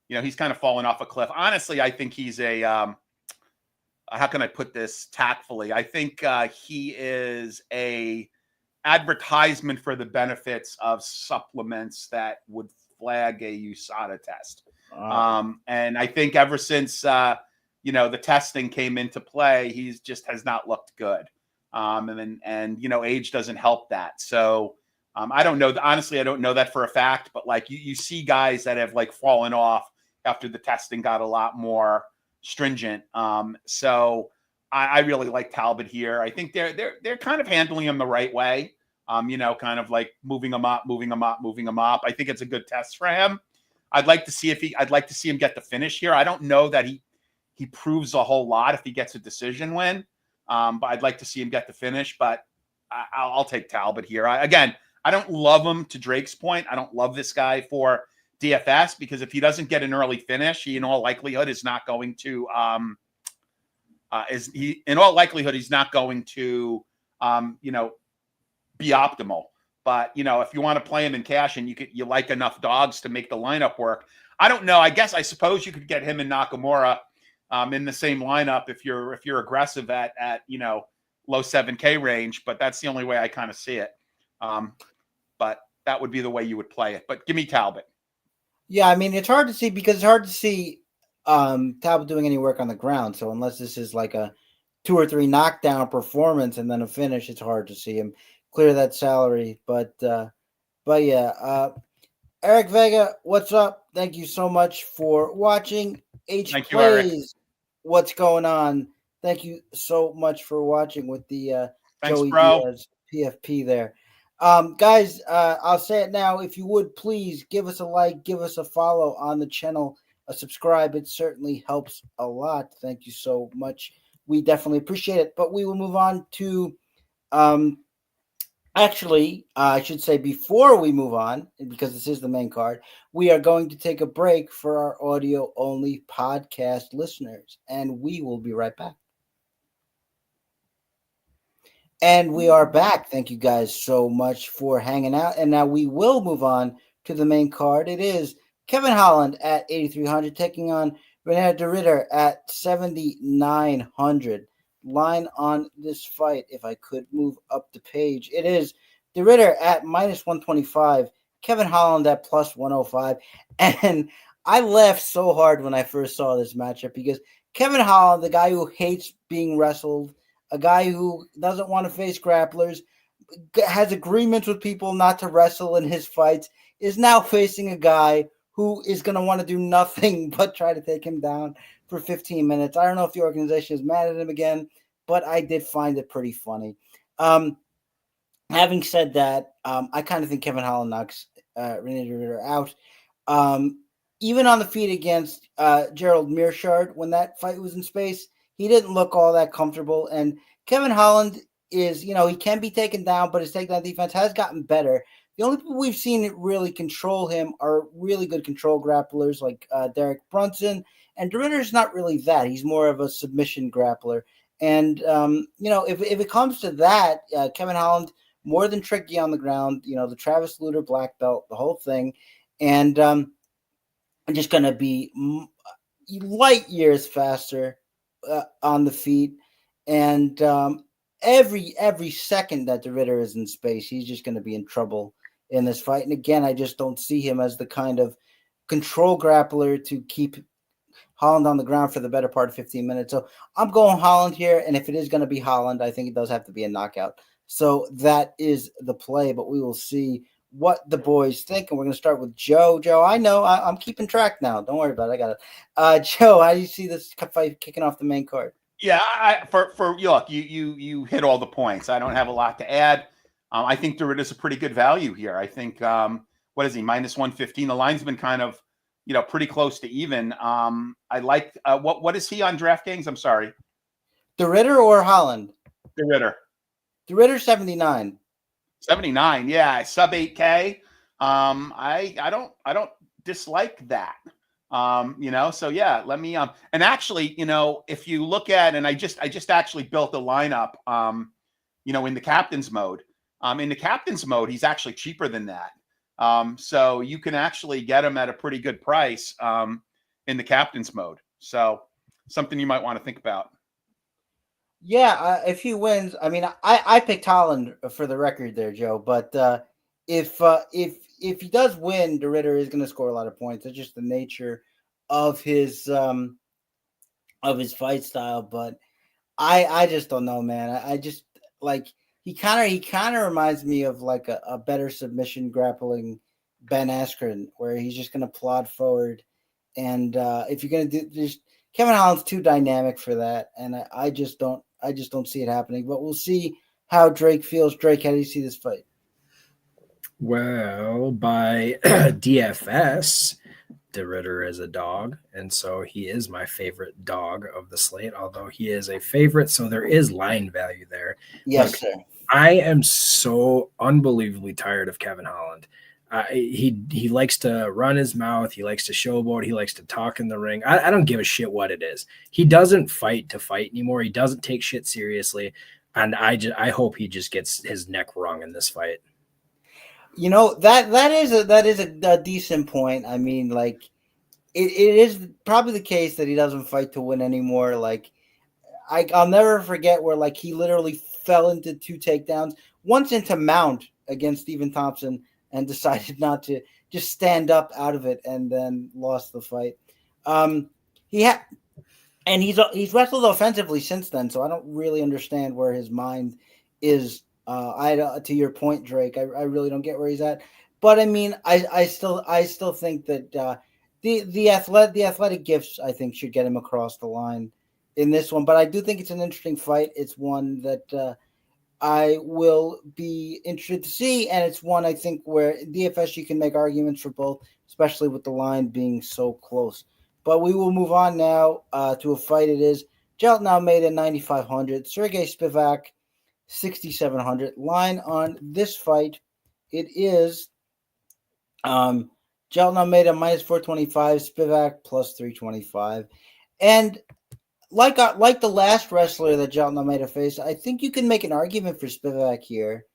B: He's kind of fallen off a cliff. Honestly, I think he's a how can I put this tactfully? I think he is a advertisement for the benefits of supplements that would flag a USADA test. And I think ever since the testing came into play, he's just has not looked good. And age doesn't help that. So I don't know. Honestly, I don't know that for a fact, but like you see guys that have like fallen off after the testing got a lot more stringent. So I really like Talbot here. I think they're kind of handling him the right way. Kind of like moving him up. I think it's a good test for him. I'd like to see him get the finish here. I don't know that he proves a whole lot if he gets a decision win. But I'd like to see him get the finish. But I'll take Talbot here. I don't love him, to Drake's point. I don't love this guy for DFS because if he doesn't get an early finish, he in all likelihood is not going to he's not going to be optimal. But if you want to play him in cash and you like enough dogs to make the lineup work, I don't know. I suppose you could get him and Nakamura in the same lineup if you're aggressive at low 7K range, but that's the only way I kind of see it. But that would be the way you would play it. But give me Talbot.
A: Yeah, I mean, it's hard to see because it's hard to see Talbot doing any work on the ground. So unless this is like a 2 or 3 knockdown performance and then a finish, it's hard to see him clear that salary. But yeah, Eric Vega, what's up? Thank you so much for watching.
B: Thank you, Eric.
A: Plays, what's going on? Thank you so much for watching with the
B: Thanks,
A: Joey
B: bro.
A: Diaz PFP there. Guys, I'll say it now. If you would please give us a like, give us a follow on the channel, a subscribe. It certainly helps a lot. Thank you so much. We definitely appreciate it. But we will move on to actually, I should say before we move on, because this is the main card, we are going to take a break for our audio-only podcast listeners, and we will be right back. And we are back. Thank you guys so much for hanging out. And now we will move on to the main card. It is Kevin Holland at 8,300 taking on Renato Ritter at 7,900. Line on this fight, if I could move up the page. It is De Ritter at minus 125, Kevin Holland at plus 105. And I laughed so hard when I first saw this matchup because Kevin Holland, the guy who hates being wrestled, a guy who doesn't want to face grapplers, has agreements with people not to wrestle in his fights, is now facing a guy who is going to want to do nothing but try to take him down for 15 minutes. I don't know if the organization is mad at him again, but I did find it pretty funny. Having said that, I kind of think Kevin Holland knocks Renato Ritter out. Even on the feet against Gerald Mearshard, when that fight was in space, he didn't look all that comfortable. And Kevin Holland is, he can be taken down, but his takedown defense has gotten better. The only people we've seen really control him are really good control grapplers like Derek Brunson. And De Ritter's not really that. He's more of a submission grappler. And, if it comes to that, Kevin Holland, more than tricky on the ground, the Travis Lutter black belt, the whole thing. And just going to be light years faster on the feet. And every second that De Ritter is in space, he's just going to be in trouble in this fight. And again, I just don't see him as the kind of control grappler to keep Holland on the ground for the better part of 15 minutes. So I'm going Holland here. And if it is going to be Holland, I think it does have to be a knockout. So that is the play, but we will see what the boys think. And we're going to start with Joe. Joe, I know I'm keeping track now. Don't worry about it. I got it. Joe, how do you see this fight kicking off the main card?
B: Yeah, look, you hit all the points. I don't have a lot to add. I think De Ritter's a pretty good value here. I think, what is he, minus 115? The line's been kind of, pretty close to even. I like, what is he on DraftKings? I'm sorry.
A: De Ritter or Holland?
B: De Ritter.
A: De Ritter 79.
B: 79, yeah, sub 8K. I don't dislike that. So yeah, let me and actually, if you look at, and I just actually built a lineup in the captain's mode. In the captain's mode, he's actually cheaper than that. So you can actually get him at a pretty good price in the captain's mode. So something you might want to think about.
A: Yeah, if he wins, I mean, I picked Holland for the record there, Joe. But if he does win, De Ritter is going to score a lot of points. It's just the nature of his fight style. But I just don't know, man. I just like he kind of reminds me of like a better submission grappling Ben Askren, where he's just going to plod forward And if you're going to do just Kevin Holland's too dynamic for that, and I just don't see it happening. But we'll see how Drake feels. Drake, how do you see this fight?
C: Well, by DFS, De Ridder is a dog, and so he is my favorite dog of the slate, although he is a favorite, so there is line value there.
A: Yes,
C: Look,
A: sir.
C: I am so unbelievably tired of Kevin Holland. He likes to run his mouth. He likes to showboat. He likes to talk in the ring. I don't give a shit what it is. He doesn't fight to fight anymore. He doesn't take shit seriously, and I hope he just gets his neck wrung in this fight.
A: You know, that is a decent point. I mean, like it is probably the case that he doesn't fight to win anymore. Like I'll never forget where like he literally fell into 2 takedowns, once into mount against Stephen Thompson, and decided not to, just stand up out of it, and then lost the fight. He's wrestled offensively since then, so I don't really understand where his mind is. To your point, Drake, I really don't get where he's at. But I mean, I still think that the athletic gifts, I think, should get him across the line in this one. But I do think it's an interesting fight. It's one that I will be interested to see, and it's one I think where DFS you can make arguments for both, especially with the line being so close. But we will move on now to a fight. It is Jailton Almeida 9,500, Sergey Spivak 6,700. Line on this fight, it is Jailton Almeida minus 425, Spivak plus 325. And like the last wrestler that Jailton Almeida faced, I think you can make an argument for Spivak here.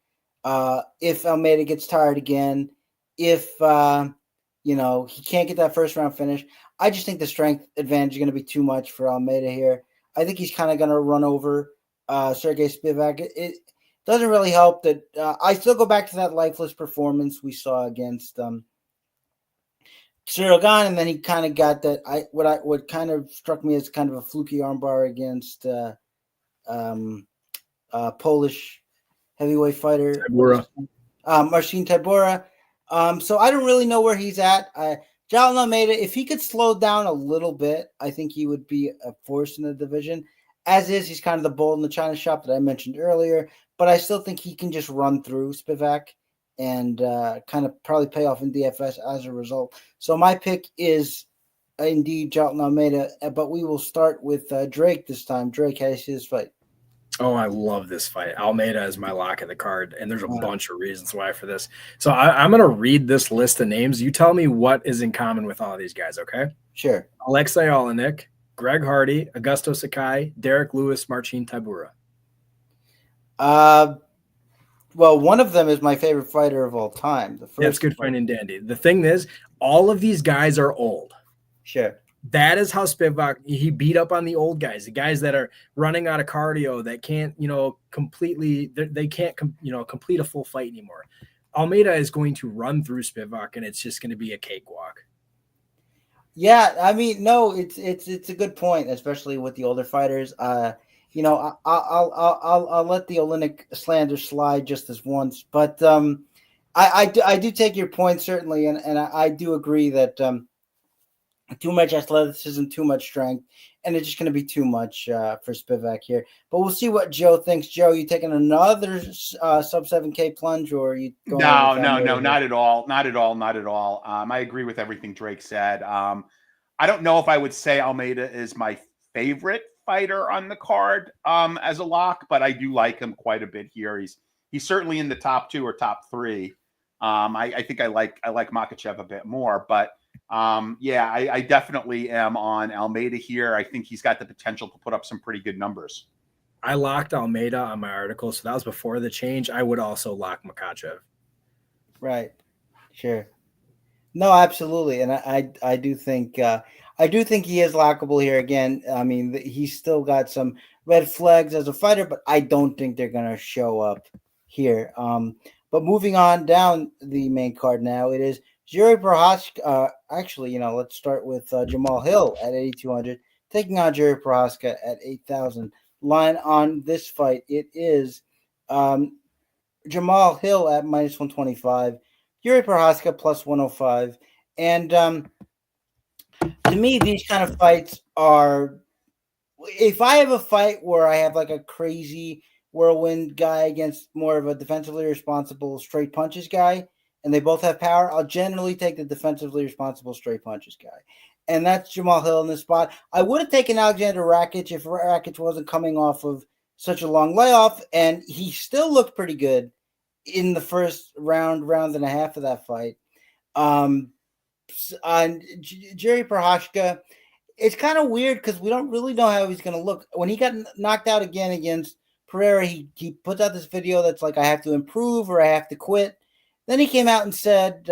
A: If Almeida gets tired again, if he can't get that first round finish, I just think the strength advantage is going to be too much for Almeida here. I think he's kind of going to run over Sergey Spivak. It doesn't really help that I still go back to that lifeless performance we saw against Cyril Gane, and then he kind of got that. What kind of struck me as kind of a fluky armbar against Polish heavyweight fighter Marcin Tybura. So I don't really know where he's at. Jailton Almeida, if he could slow down a little bit, I think he would be a force in the division. As is, he's kind of the bull in the china shop that I mentioned earlier, but I still think he can just run through Spivak and kind of probably pay off in DFS as a result. So my pick is indeed Jailton Almeida, but we will start with Drake this time. Drake, how do you see this fight?
C: Oh, I love this fight. Almeida is my lock of the card, and there's a bunch of reasons why for this. So I'm going to read this list of names. You tell me what is in common with all of these guys, okay?
A: Sure.
C: Alexei Oleinik, Greg Hardy, Augusto Sakai, Derek Lewis, Marcin Tybura.
A: Well, one of them is my favorite fighter of all time.
C: That's good, fine and dandy. The thing is, all of these guys are old.
A: Sure.
C: That is how Spivak, he beat up on the old guys, the guys that are running out of cardio, that can't, completely, they can't, complete a full fight anymore. Almeida is going to run through Spivak, and it's just going to be a cakewalk.
A: Yeah, I mean, no, it's a good point, especially with the older fighters. I'll let the Oleinik slander slide just this once, but I do take your point certainly, and I do agree that too much athleticism, too much strength, and it's just going to be too much for Spivak here. But we'll see what Joe thinks. Joe, you taking another sub 7K plunge, or are you going?
B: No, not at all. I agree with everything Drake said. I don't know if I would say Almeida is my favorite fighter on the card as a lock, but I do like him quite a bit here. He's certainly in the top 2 or top 3. I think I like Makhachev a bit more, but I definitely am on Almeida here. I think he's got the potential to put up some pretty good numbers.
C: I locked Almeida on my article, so that was before the change. I would also lock Makhachev.
A: Right. Sure. No, absolutely, and I do think he is lockable here. Again, I mean, he's still got some red flags as a fighter, but I don't think they're going to show up here. But moving on down the main card now, it is Jiri Prochazka. Actually, let's start with Jamal Hill at 8,200, taking on Jiri Prochazka at 8,000. Line on this fight, it is Jamal Hill at minus 125, Jiri Prochazka plus 105, and Jiri to me, these kind of fights are. If I have a fight where I have like a crazy whirlwind guy against more of a defensively responsible straight punches guy, and they both have power, I'll generally take the defensively responsible straight punches guy. And that's Jamahal Hill in this spot. I would have taken Alexander Rakic if Rakic wasn't coming off of such a long layoff, and he still looked pretty good in the first round and a half of that fight. On Jerry Prochazka, it's kind of weird because we don't really know how he's going to look. When he got knocked out again against Pereira, he puts out this video that's like, I have to improve or I have to quit. Then he came out and said,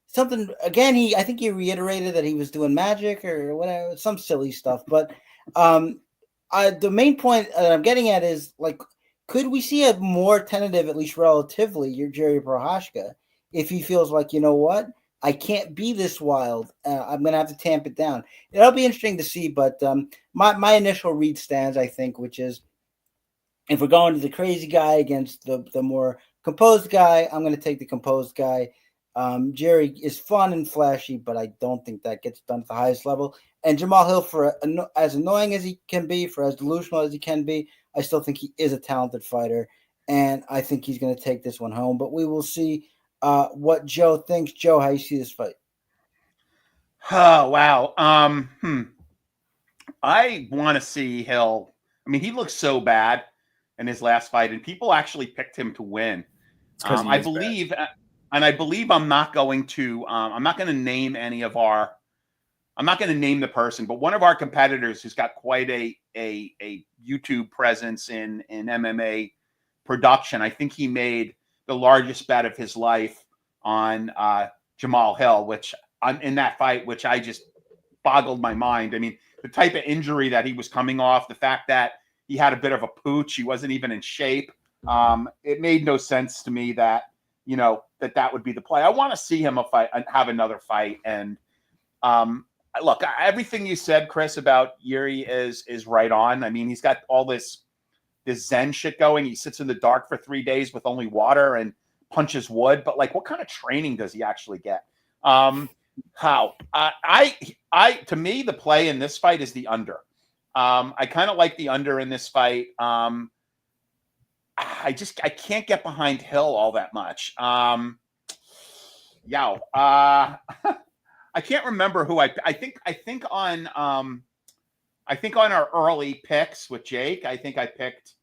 A: something again. I think he reiterated that he was doing magic or whatever, some silly stuff. But the main point that I'm getting at is like, could we see a more tentative, at least relatively, your Jerry Prochazka if he feels like, you know what? I can't be this wild. I'm going to have to tamp it down. It'll be interesting to see, but my initial read stands, I think, which is if we're going to the crazy guy against the more composed guy, I'm going to take the composed guy. Jerry is fun and flashy, but I don't think that gets done at the highest level. And Jamahal Hill, for as annoying as he can be, for as delusional as he can be, I still think he is a talented fighter, and I think he's going to take this one home. But we will see what Joe thinks. Joe, how you see this fight?
B: Oh, wow. I want to see Hill. I mean, he looks so bad in his last fight, and people actually picked him to win. I believe, and I believe I'm not going to name any of our. I'm not going to name the person, but one of our competitors who's got quite a YouTube presence in MMA production. I think he made the largest bet of his life on Jamahal Hill, which in that fight, which I just boggled my mind. I mean, the type of injury that he was coming off, the fact that he had a bit of a pooch, he wasn't even in shape. It made no sense to me that, that would be the play. I want to see him have another fight. And look, everything you said, Chris, about Yuri is right on. I mean, he's got all this Zen shit going. He sits in the dark for 3 days with only water and punches wood. But like, what kind of training does he actually get? To me, the play in this fight is the under. I kind of like the under in this fight. I can't get behind Hill all that much. I can't remember who I think on our early picks with Jake, I think I picked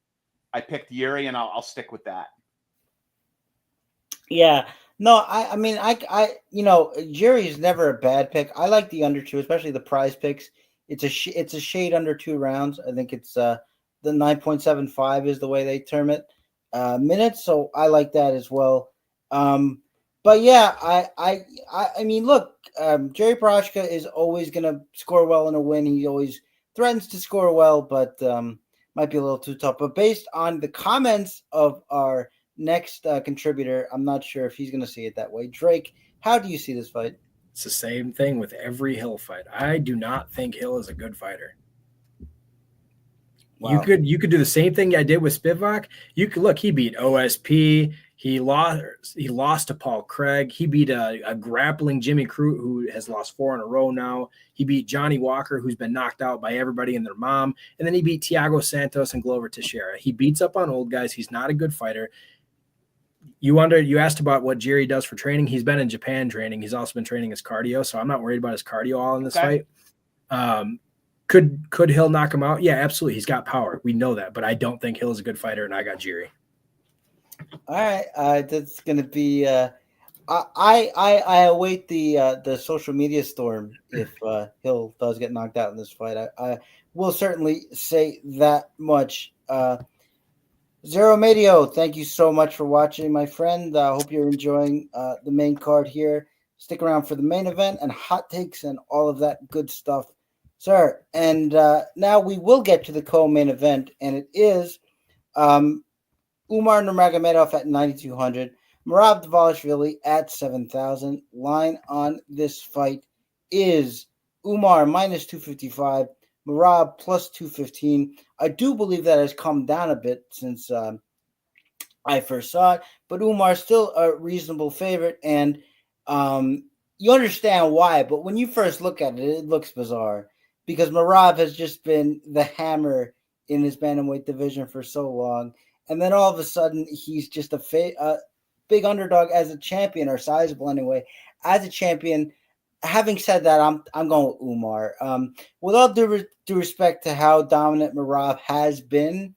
B: Yuri, and I'll stick with that.
A: Yeah. No, I mean, Yuri is never a bad pick. I like the under 2, especially the prize picks. It's a shade under 2 rounds. I think it's the 9.75 is the way they term it minutes. So I like that as well. But yeah, I mean, look, Jerry Prochazka is always going to score well in a win. He always threatens to score well, but might be a little too tough. But based on the comments of our next contributor, I'm not sure if he's going to see it that way. Drake, how do you see this fight?
C: It's the same thing with every Hill fight. I do not think Hill is a good fighter. Wow. You could do the same thing I did with Spivak. You could look. He beat OSP. He lost to Paul Craig. He beat a grappling Jimmy Crute, who has lost 4 in a row now. He beat Johnny Walker, who's been knocked out by everybody and their mom. And then he beat Thiago Santos and Glover Teixeira. He beats up on old guys. He's not a good fighter. You asked about what Jerry does for training. He's been in Japan training. He's also been training his cardio, so I'm not worried about his cardio all in this fight. Could Hill knock him out? Yeah, absolutely. He's got power. We know that, but I don't think Hill is a good fighter, and I got Jerry.
A: All right, that's going to be. I await the social media storm if Hill does get knocked out in this fight. I will certainly say that much. Zero Medio, thank you so much for watching, my friend. I hope you're enjoying the main card here. Stick around for the main event and hot takes and all of that good stuff, sir. And now we will get to the co-main event, and it is Umar Nurmagomedov at 9,200, Merab Dvalishvili at 7,000. Line on this fight is Umar minus 255, Merab plus 215. I do believe that has come down a bit since I first saw it, but Umar still a reasonable favorite. And you understand why, but when you first look at it, it looks bizarre because Merab has just been the hammer in his bantamweight division for so long, and then all of a sudden he's just a big underdog as a champion, or sizable anyway, as a champion. Having said that, I'm going with Umar. With all due respect to how dominant Merab has been,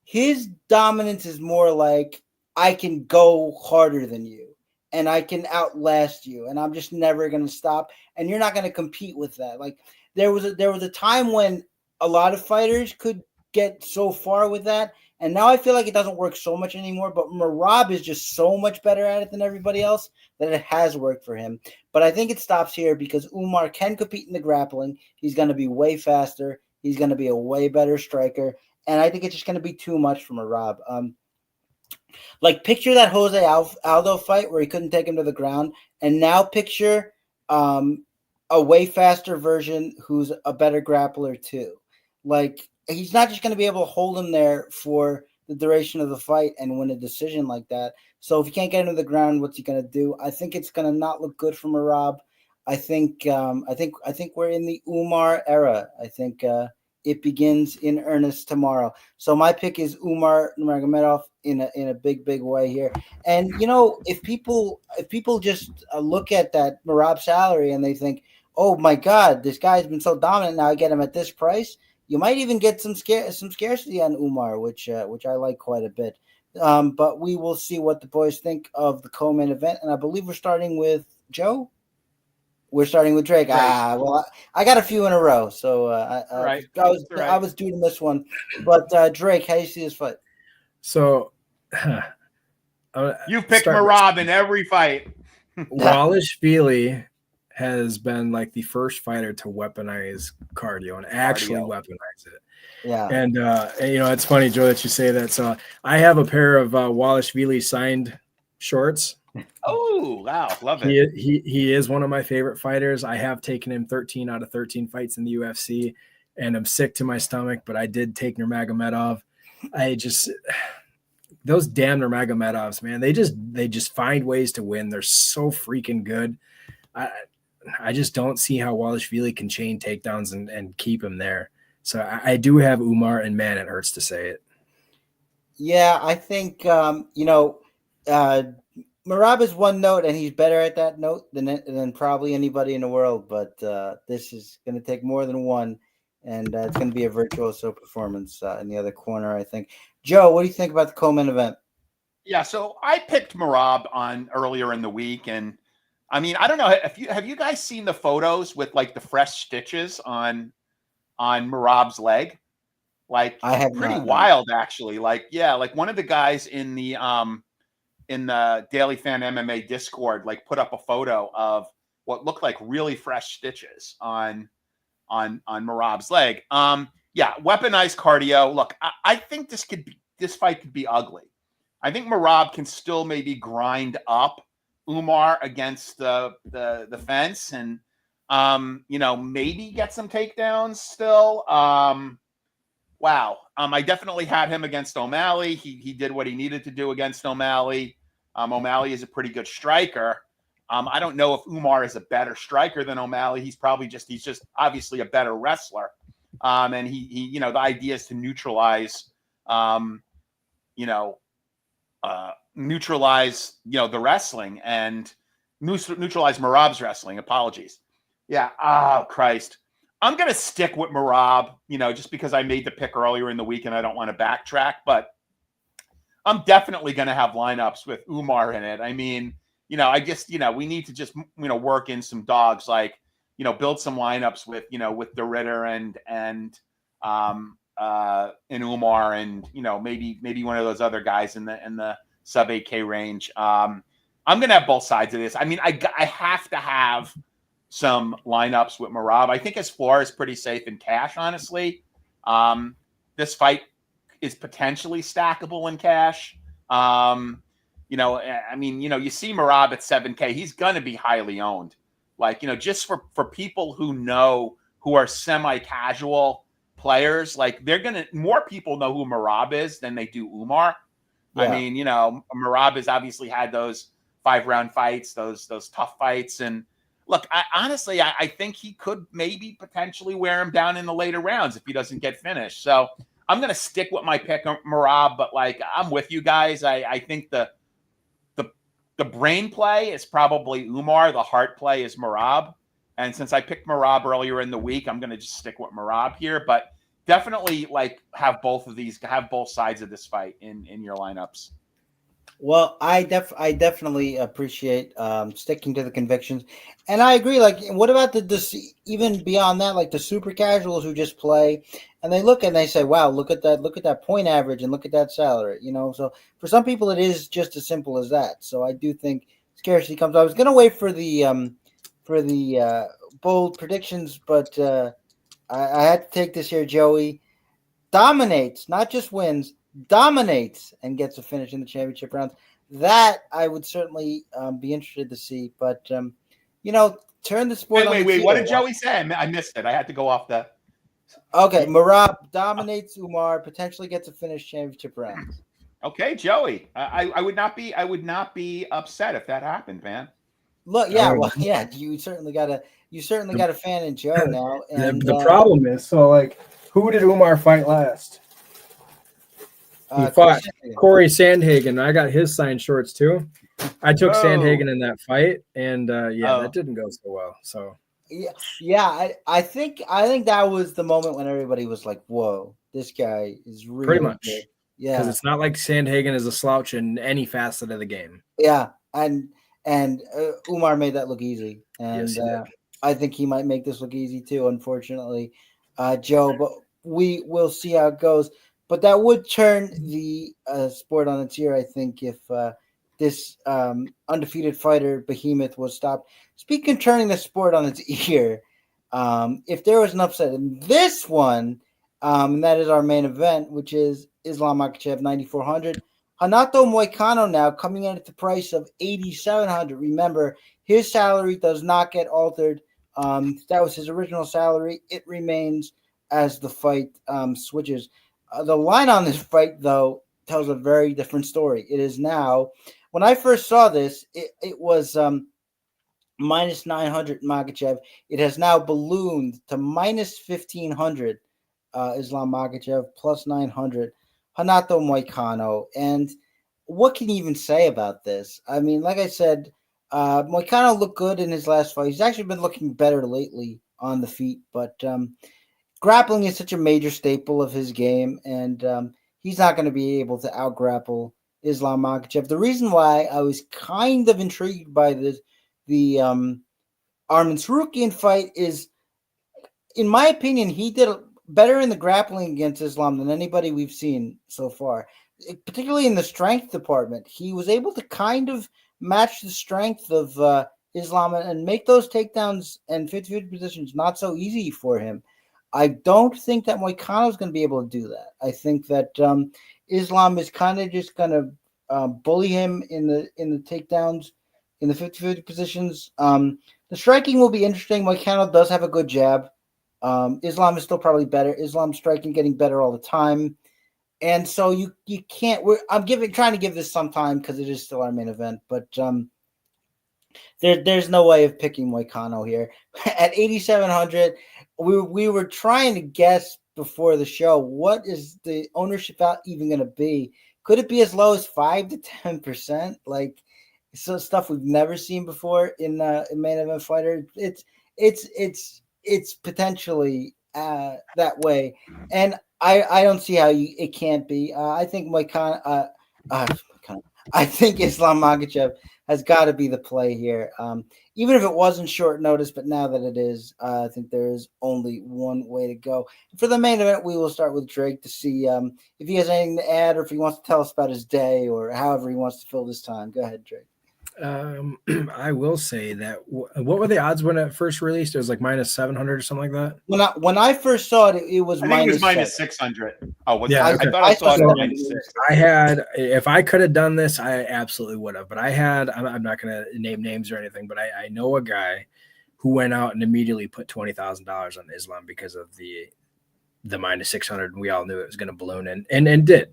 A: his dominance is more like I can go harder than you and I can outlast you and I'm just never going to stop and you're not going to compete with that. Like there was a time when a lot of fighters could get so far with that, and now I feel like it doesn't work so much anymore, but Merab is just so much better at it than everybody else that it has worked for him. But I think it stops here because Umar can compete in the grappling. He's going to be way faster. He's going to be a way better striker. And I think it's just going to be too much from Merab. Like picture that Jose Aldo fight where he couldn't take him to the ground, and now picture a way faster version who's a better grappler too. Like he's not just going to be able to hold him there for the duration of the fight and win a decision like that. So if you can't get him to the ground, what's he going to do? I think it's going to not look good for Merab. I think we're in the Umar era. I think it begins in earnest tomorrow. So my pick is Umar Nurmagomedov in a big way here. And you know, if people just look at that Merab salary and they think, oh my God, this guy's been so dominant, now I get him at this price, you might even get some scarcity on Umar, which I like quite a bit. But we will see what the boys think of the co-main event, and I believe we're starting with Joe. We're starting with Drake.
B: Right.
A: Well, I got a few in a row, so
B: Right.
A: I was due to miss one. But Drake, how do you see this fight?
C: So
B: you picked Merab in every fight.
C: Dvalishvili has been like the first fighter to weaponize cardio and actually weaponize it.
A: Yeah.
C: And you know, it's funny, Joe, that you say that. So I have a pair of Dvalishvili signed shorts.
B: Oh, wow. Love it.
C: He is one of my favorite fighters. I have taken him 13 out of 13 fights in the UFC, and I'm sick to my stomach, but I did take Nurmagomedov. Those damn Nurmagomedovs, man, they just find ways to win. They're so freaking good. I just don't see how Dvalishvili can chain takedowns and keep him there. So I do have Umar, and man, it hurts to say it.
A: Yeah, I think Merab is one note, and he's better at that note than probably anybody in the world. But this is going to take more than one, and it's going to be a virtuoso performance in the other corner, I think. Joe, what do you think about the co-main event?
B: Yeah, so I picked Merab on earlier in the week, and I mean, I don't know if have you guys seen the photos with like the fresh stitches on Merab's leg? Like
A: I have
B: pretty
A: not,
B: wild, actually. Like, yeah, like one of the guys in the Daily Fan MMA Discord like put up a photo of what looked like really fresh stitches on Merab's leg. Yeah, weaponized cardio. Look, I think this fight could be ugly. I think Merab can still maybe grind up Umar against the fence and maybe get some takedowns still. Wow. I definitely had him against O'Malley. He did what he needed to do against O'Malley. O'Malley is a pretty good striker. I don't know if Umar is a better striker than O'Malley. He's just obviously a better wrestler. And he the idea is to neutralize the wrestling and neutralize Merab's wrestling. Apologies. Yeah. Oh, Christ. I'm going to stick with Merab, just because I made the pick earlier in the week and I don't want to backtrack, but I'm definitely going to have lineups with Umar in it. I mean, I just, we need to just, work in some dogs, like, build some lineups with De Ridder and Umar and, maybe one of those other guys in the sub 8K range. I'm going to have both sides of this. I mean, I have to have some lineups with Merab. I think his floor is pretty safe in cash, honestly. This fight is potentially stackable in cash. You see Merab at 7K, he's going to be highly owned. Like, just for people who are semi-casual players, like more people know who Merab is than they do Umar. Yeah. I mean, Merab has obviously had those 5-round fights, those tough fights. And look, I think he could maybe potentially wear him down in the later rounds if he doesn't get finished. So I'm going to stick with my pick, Merab, but like, I'm with you guys. I think the brain play is probably Umar. The heart play is Merab. And since I picked Merab earlier in the week, I'm going to just stick with Merab here. But definitely, like, have both sides of this fight in your lineups.
A: Well, I definitely appreciate sticking to the convictions, and I agree. Like, what about even beyond that, like the super casuals who just play and they look and they say, "Wow, look at that point average and look at that salary." So for some people, it is just as simple as that. So I do think scarcity comes. I was going to wait for the bold predictions, but I had to take this here. Joey dominates, not just wins. Dominates and gets a finish in the championship rounds. That I would certainly be interested to see. But turn the sport.
B: Wait. What did Joey say? I missed it. I had to go off the.
A: Okay, Merab dominates Umar, potentially gets a finish championship rounds.
B: Okay, Joey. I would not be upset if that happened, man.
A: Look, yeah, well, yeah. You certainly got a fan in Joe now. And
D: the problem is, so like, who did Umar fight last?
C: He fought Corey Sandhagen. I got his signed shorts too. I took Sandhagen in that fight, and that didn't go so well. So
A: I think that was the moment when everybody was like, "Whoa, this guy is really
C: pretty much."
A: good. Yeah,
C: because it's not like Sandhagen is a slouch in any facet of the game.
A: Yeah, and Umar made that look easy, and
C: yes,
A: I think he might make this look easy too. Unfortunately, Joe, but we will see how it goes. But that would turn the sport on its ear, I think, if this undefeated fighter behemoth was stopped. Speaking of turning the sport on its ear, if there was an upset in this one, and that is our main event, which is Islam Makhachev 9,400. Renato Moicano now coming in at the price of 8,700. Remember, his salary does not get altered. That was his original salary. It remains as the fight switches. The line on this fight, though, tells a very different story. It is now, when I first saw this, it was minus 900 Makhachev. It has now ballooned to minus 1,500 Islam Makhachev, plus 900 Renato Moicano. And what can you even say about this? I mean, like I said, Moicano looked good in his last fight. He's actually been looking better lately on the feet, but grappling is such a major staple of his game, and he's not going to be able to out-grapple Islam Makhachev. The reason why I was kind of intrigued by the Arman Tsarukyan fight is, in my opinion, he did better in the grappling against Islam than anybody we've seen so far, particularly in the strength department. He was able to kind of match the strength of Islam and make those takedowns and 50-50 positions not so easy for him. I don't think that Moicano is going to be able to do that. I think that Islam is kind of just going to bully him in the takedowns, in the 50-50 positions. The striking will be interesting. Moicano does have a good jab. Islam is still probably better. Islam's striking getting better all the time. And so you can't. I'm trying to give this some time because it is still our main event, but there's no way of picking Moicano here at 8,700. We were trying to guess before the show, what is the ownership out even going to be? Could it be as low as 5 to 10%? Like, so stuff we've never seen before in main event fighter. It's potentially that way, and I don't see how it can't be. I think I think Islam Makhachev has got to be the play here, even if it wasn't short notice. But now that it is, I think there is only one way to go. For the main event, we will start with Drake to see if he has anything to add or if he wants to tell us about his day or however he wants to fill this time. Go ahead, Drake.
C: I will say that what were the odds when it first released? It was like minus 700 or something like that.
A: When I first saw it, it was minus
B: 600. Oh,
C: yeah,
B: I thought I saw it minus 6.
C: I had, if I could have done this, I absolutely would have. But I'm not going to name names or anything, but I know a guy who went out and immediately put $20,000 on Islam because of the minus 600, and we all knew it was going to balloon and did.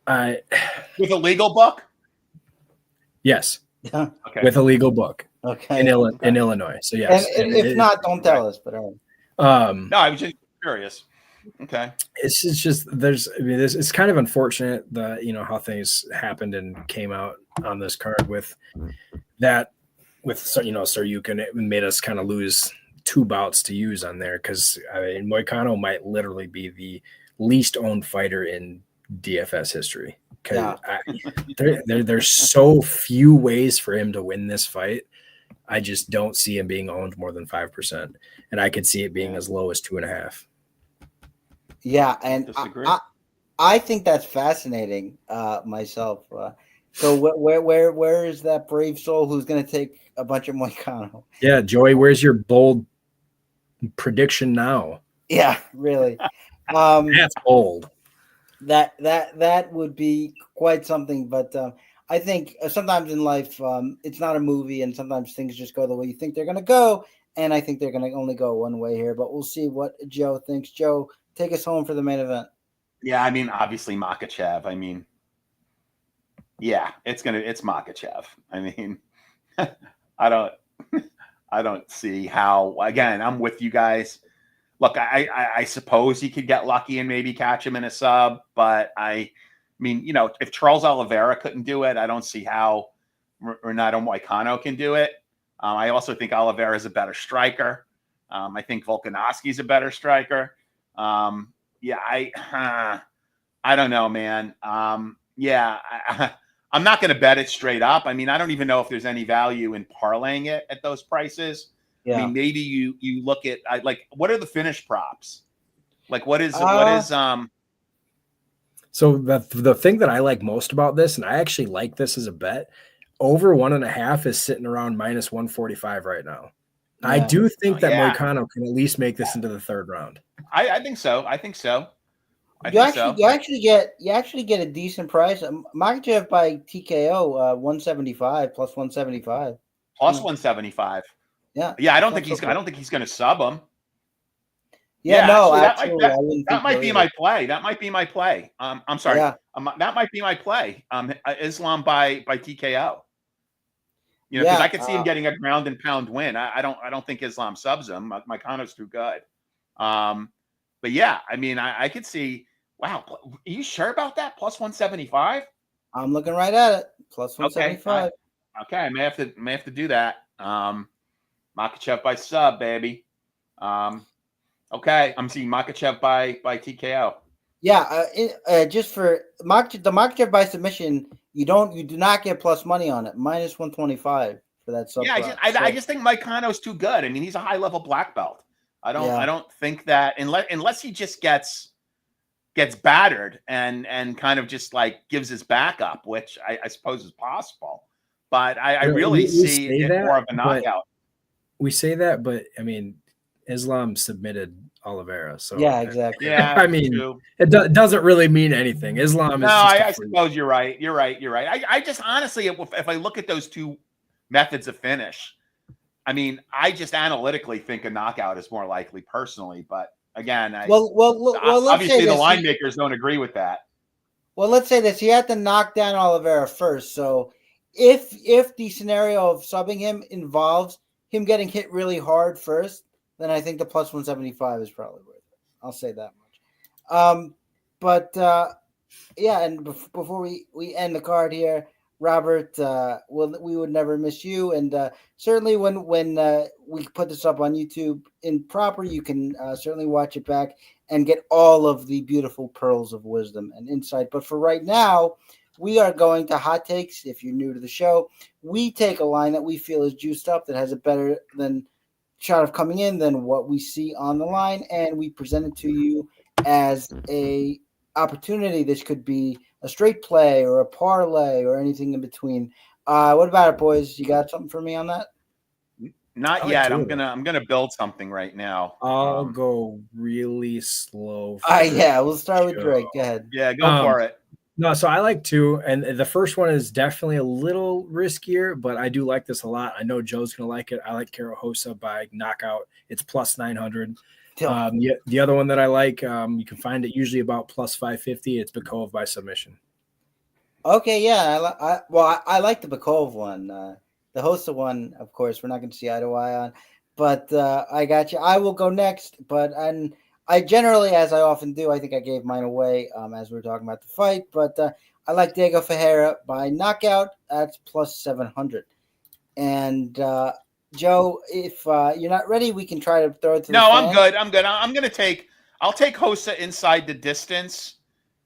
B: With a legal book?
C: Yes.
A: Yeah.
C: Okay. With a legal book.
A: Okay.
C: in Illinois. So yes,
A: And if not, don't tell us. But all
C: right.
B: No, I was just curious. Okay.
C: It's just it's kind of unfortunate that how things happened and came out on this card with Tsarukyan. It made us kind of lose 2 bouts to use on there because Moicano might literally be the least owned fighter in DFS history because there's so few ways for him to win this fight. I just don't see him being owned more than 5%, and I could see it being as low as 2.5.
A: Yeah, and I think that's fascinating myself. So where is that brave soul who's going to take a bunch of Moicano?
C: Yeah, Joey, where's your bold prediction now?
A: Yeah, really.
C: That's bold.
A: That would be quite something. But I think sometimes in life, it's not a movie, and sometimes things just go the way you think they're going to go. And I think they're going to only go one way here. But we'll see what Joe thinks. Joe, take us home for the main event.
B: Yeah, I mean, obviously Makhachev. I mean, yeah, it's Makhachev. I mean, I don't see how. Again, I'm with you guys. Look, I suppose he could get lucky and maybe catch him in a sub, but I mean, if Charles Oliveira couldn't do it, I don't see how Renato Moicano can do it. I also think Oliveira is a better striker. I think Volkanovski's a better striker. Yeah, I don't know, man. Yeah, I'm not going to bet it straight up. I mean, I don't even know if there's any value in parlaying it at those prices. Yeah. I mean, maybe you look at what are the finish props? Like what is
C: So the thing that I like most about this, and I actually like this as a bet, over 1.5 is sitting around minus 145 right now. Yeah. I do think that Moicano can at least make this into the 3rd round.
B: I think so.
A: You actually get a decent price. Makhachev by TKO 175 plus 175.
B: Plus 175. Yeah. Yeah, I don't think he's going to sub him.
A: Yeah, no,
B: actually, that might be my play. That might be my play. I'm sorry. Yeah. That might be my play. Islam by TKO. Because I could see him getting a ground and pound win. I don't think Islam subs him. Moicano's too good. But yeah, I mean, I could see. Wow, are you sure about that? Plus 175?
A: I'm looking right at it. Plus 175.
B: Okay, I may have to do that. Makhachev by sub, baby. Okay, I'm seeing Makhachev by TKO.
A: Yeah, just for the Makhachev by submission, you do not get plus money on it. Minus 125 for that sub.
B: Yeah, I just think Moicano's too good. I mean, he's a high level black belt. I don't think that unless he just gets battered and kind of just gives his back up, which I suppose is possible. But I really see it more of a knockout.
C: We say that, but I mean, Islam submitted Oliveira. So
A: yeah, exactly.
B: Yeah,
C: I mean, it doesn't really mean anything. Islam is.
B: No, I suppose you're right. You're right. I just honestly, if I look at those two methods of finish, I mean, I just analytically think a knockout is more likely personally, but again, obviously the line makers don't agree with that.
A: Well, let's say this: he had to knock down Oliveira first. So, if the scenario of subbing him involves him getting hit really hard first, then I think the plus 175 is probably worth it. I'll say that much. Yeah, and before we end the card here, Robert, we would never miss you. And certainly when we put this up on YouTube in proper, you can certainly watch it back and get all of the beautiful pearls of wisdom and insight. But for right now, we are going to hot takes. If you're new to the show, we take a line that we feel is juiced up, that has a better than shot of coming in than what we see on the line, and we present it to you as a opportunity. This could be a straight play or a parlay or anything in between. What about it, boys? You got something for me on that?
B: Not yet. I'm gonna build something right now.
C: I'll go really slow.
A: We'll start with Drake. Go ahead.
B: Yeah, go for it.
C: No, so I like 2, and the first one is definitely a little riskier, but I do like this a lot. I know Joe's gonna like it. I like Rosa by knockout. It's plus 900. The other one that I like, you can find it usually about plus 550. It's Bekov by submission.
A: Okay, yeah, I like the Bekov one. The Hosa one, of course, we're not going to see eye to eye on. But I got you. I will go next. But I generally, as I often do, I think I gave mine away as we were talking about the fight. But I like Diego Ferreira by knockout. That's plus 700. And Joe, if you're not ready, we can try to throw it to the
B: No, I'm
A: fans.
B: good. I'm good. I'll take Hosa inside the distance,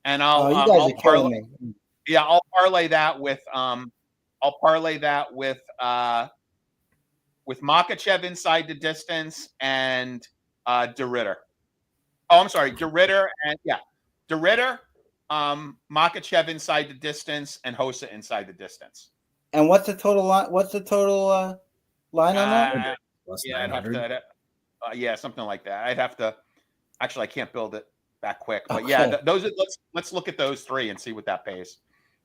B: and
A: Oh, you guys are killing me.
B: Yeah, I'll parlay that with Makhachev inside the distance and DeRitter. Oh, I'm sorry, DeRitter and DeRitter, Makhachev inside the distance and Hosa inside the distance.
A: And what's the total line? What's the total line on that?
B: Yeah, I'd have to. Something like that. I'd have to. Actually, I can't build it that quick, but
A: Okay.
B: yeah, those. Let's look at those three and see what that pays.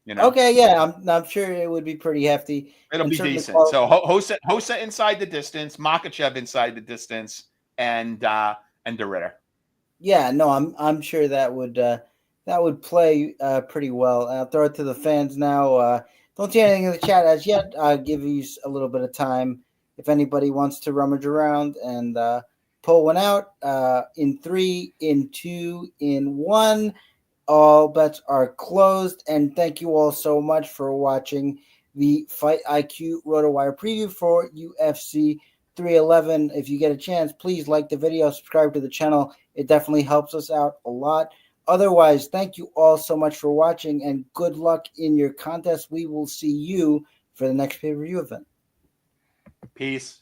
B: You know.
A: Okay, yeah, I'm sure it would be pretty hefty.
B: It'll
A: And
B: be
A: certainly
B: decent. So Hosa inside the distance, Makhachev inside the distance, and DeRitter.
A: Yeah, no, I'm sure that would play pretty well. I'll throw it to the fans now. Don't see anything in the chat as yet. I'll give you a little bit of time if anybody wants to rummage around and pull one out. In 3, in 2, in 1. All bets are closed, and thank you all so much for watching the Fight IQ RotoWire preview for UFC 311. If you get a chance, please like the video, subscribe to the channel. It definitely helps us out a lot. Otherwise, thank you all so much for watching, and good luck in your contest. We will see you for the next pay-per-view event.
B: Peace.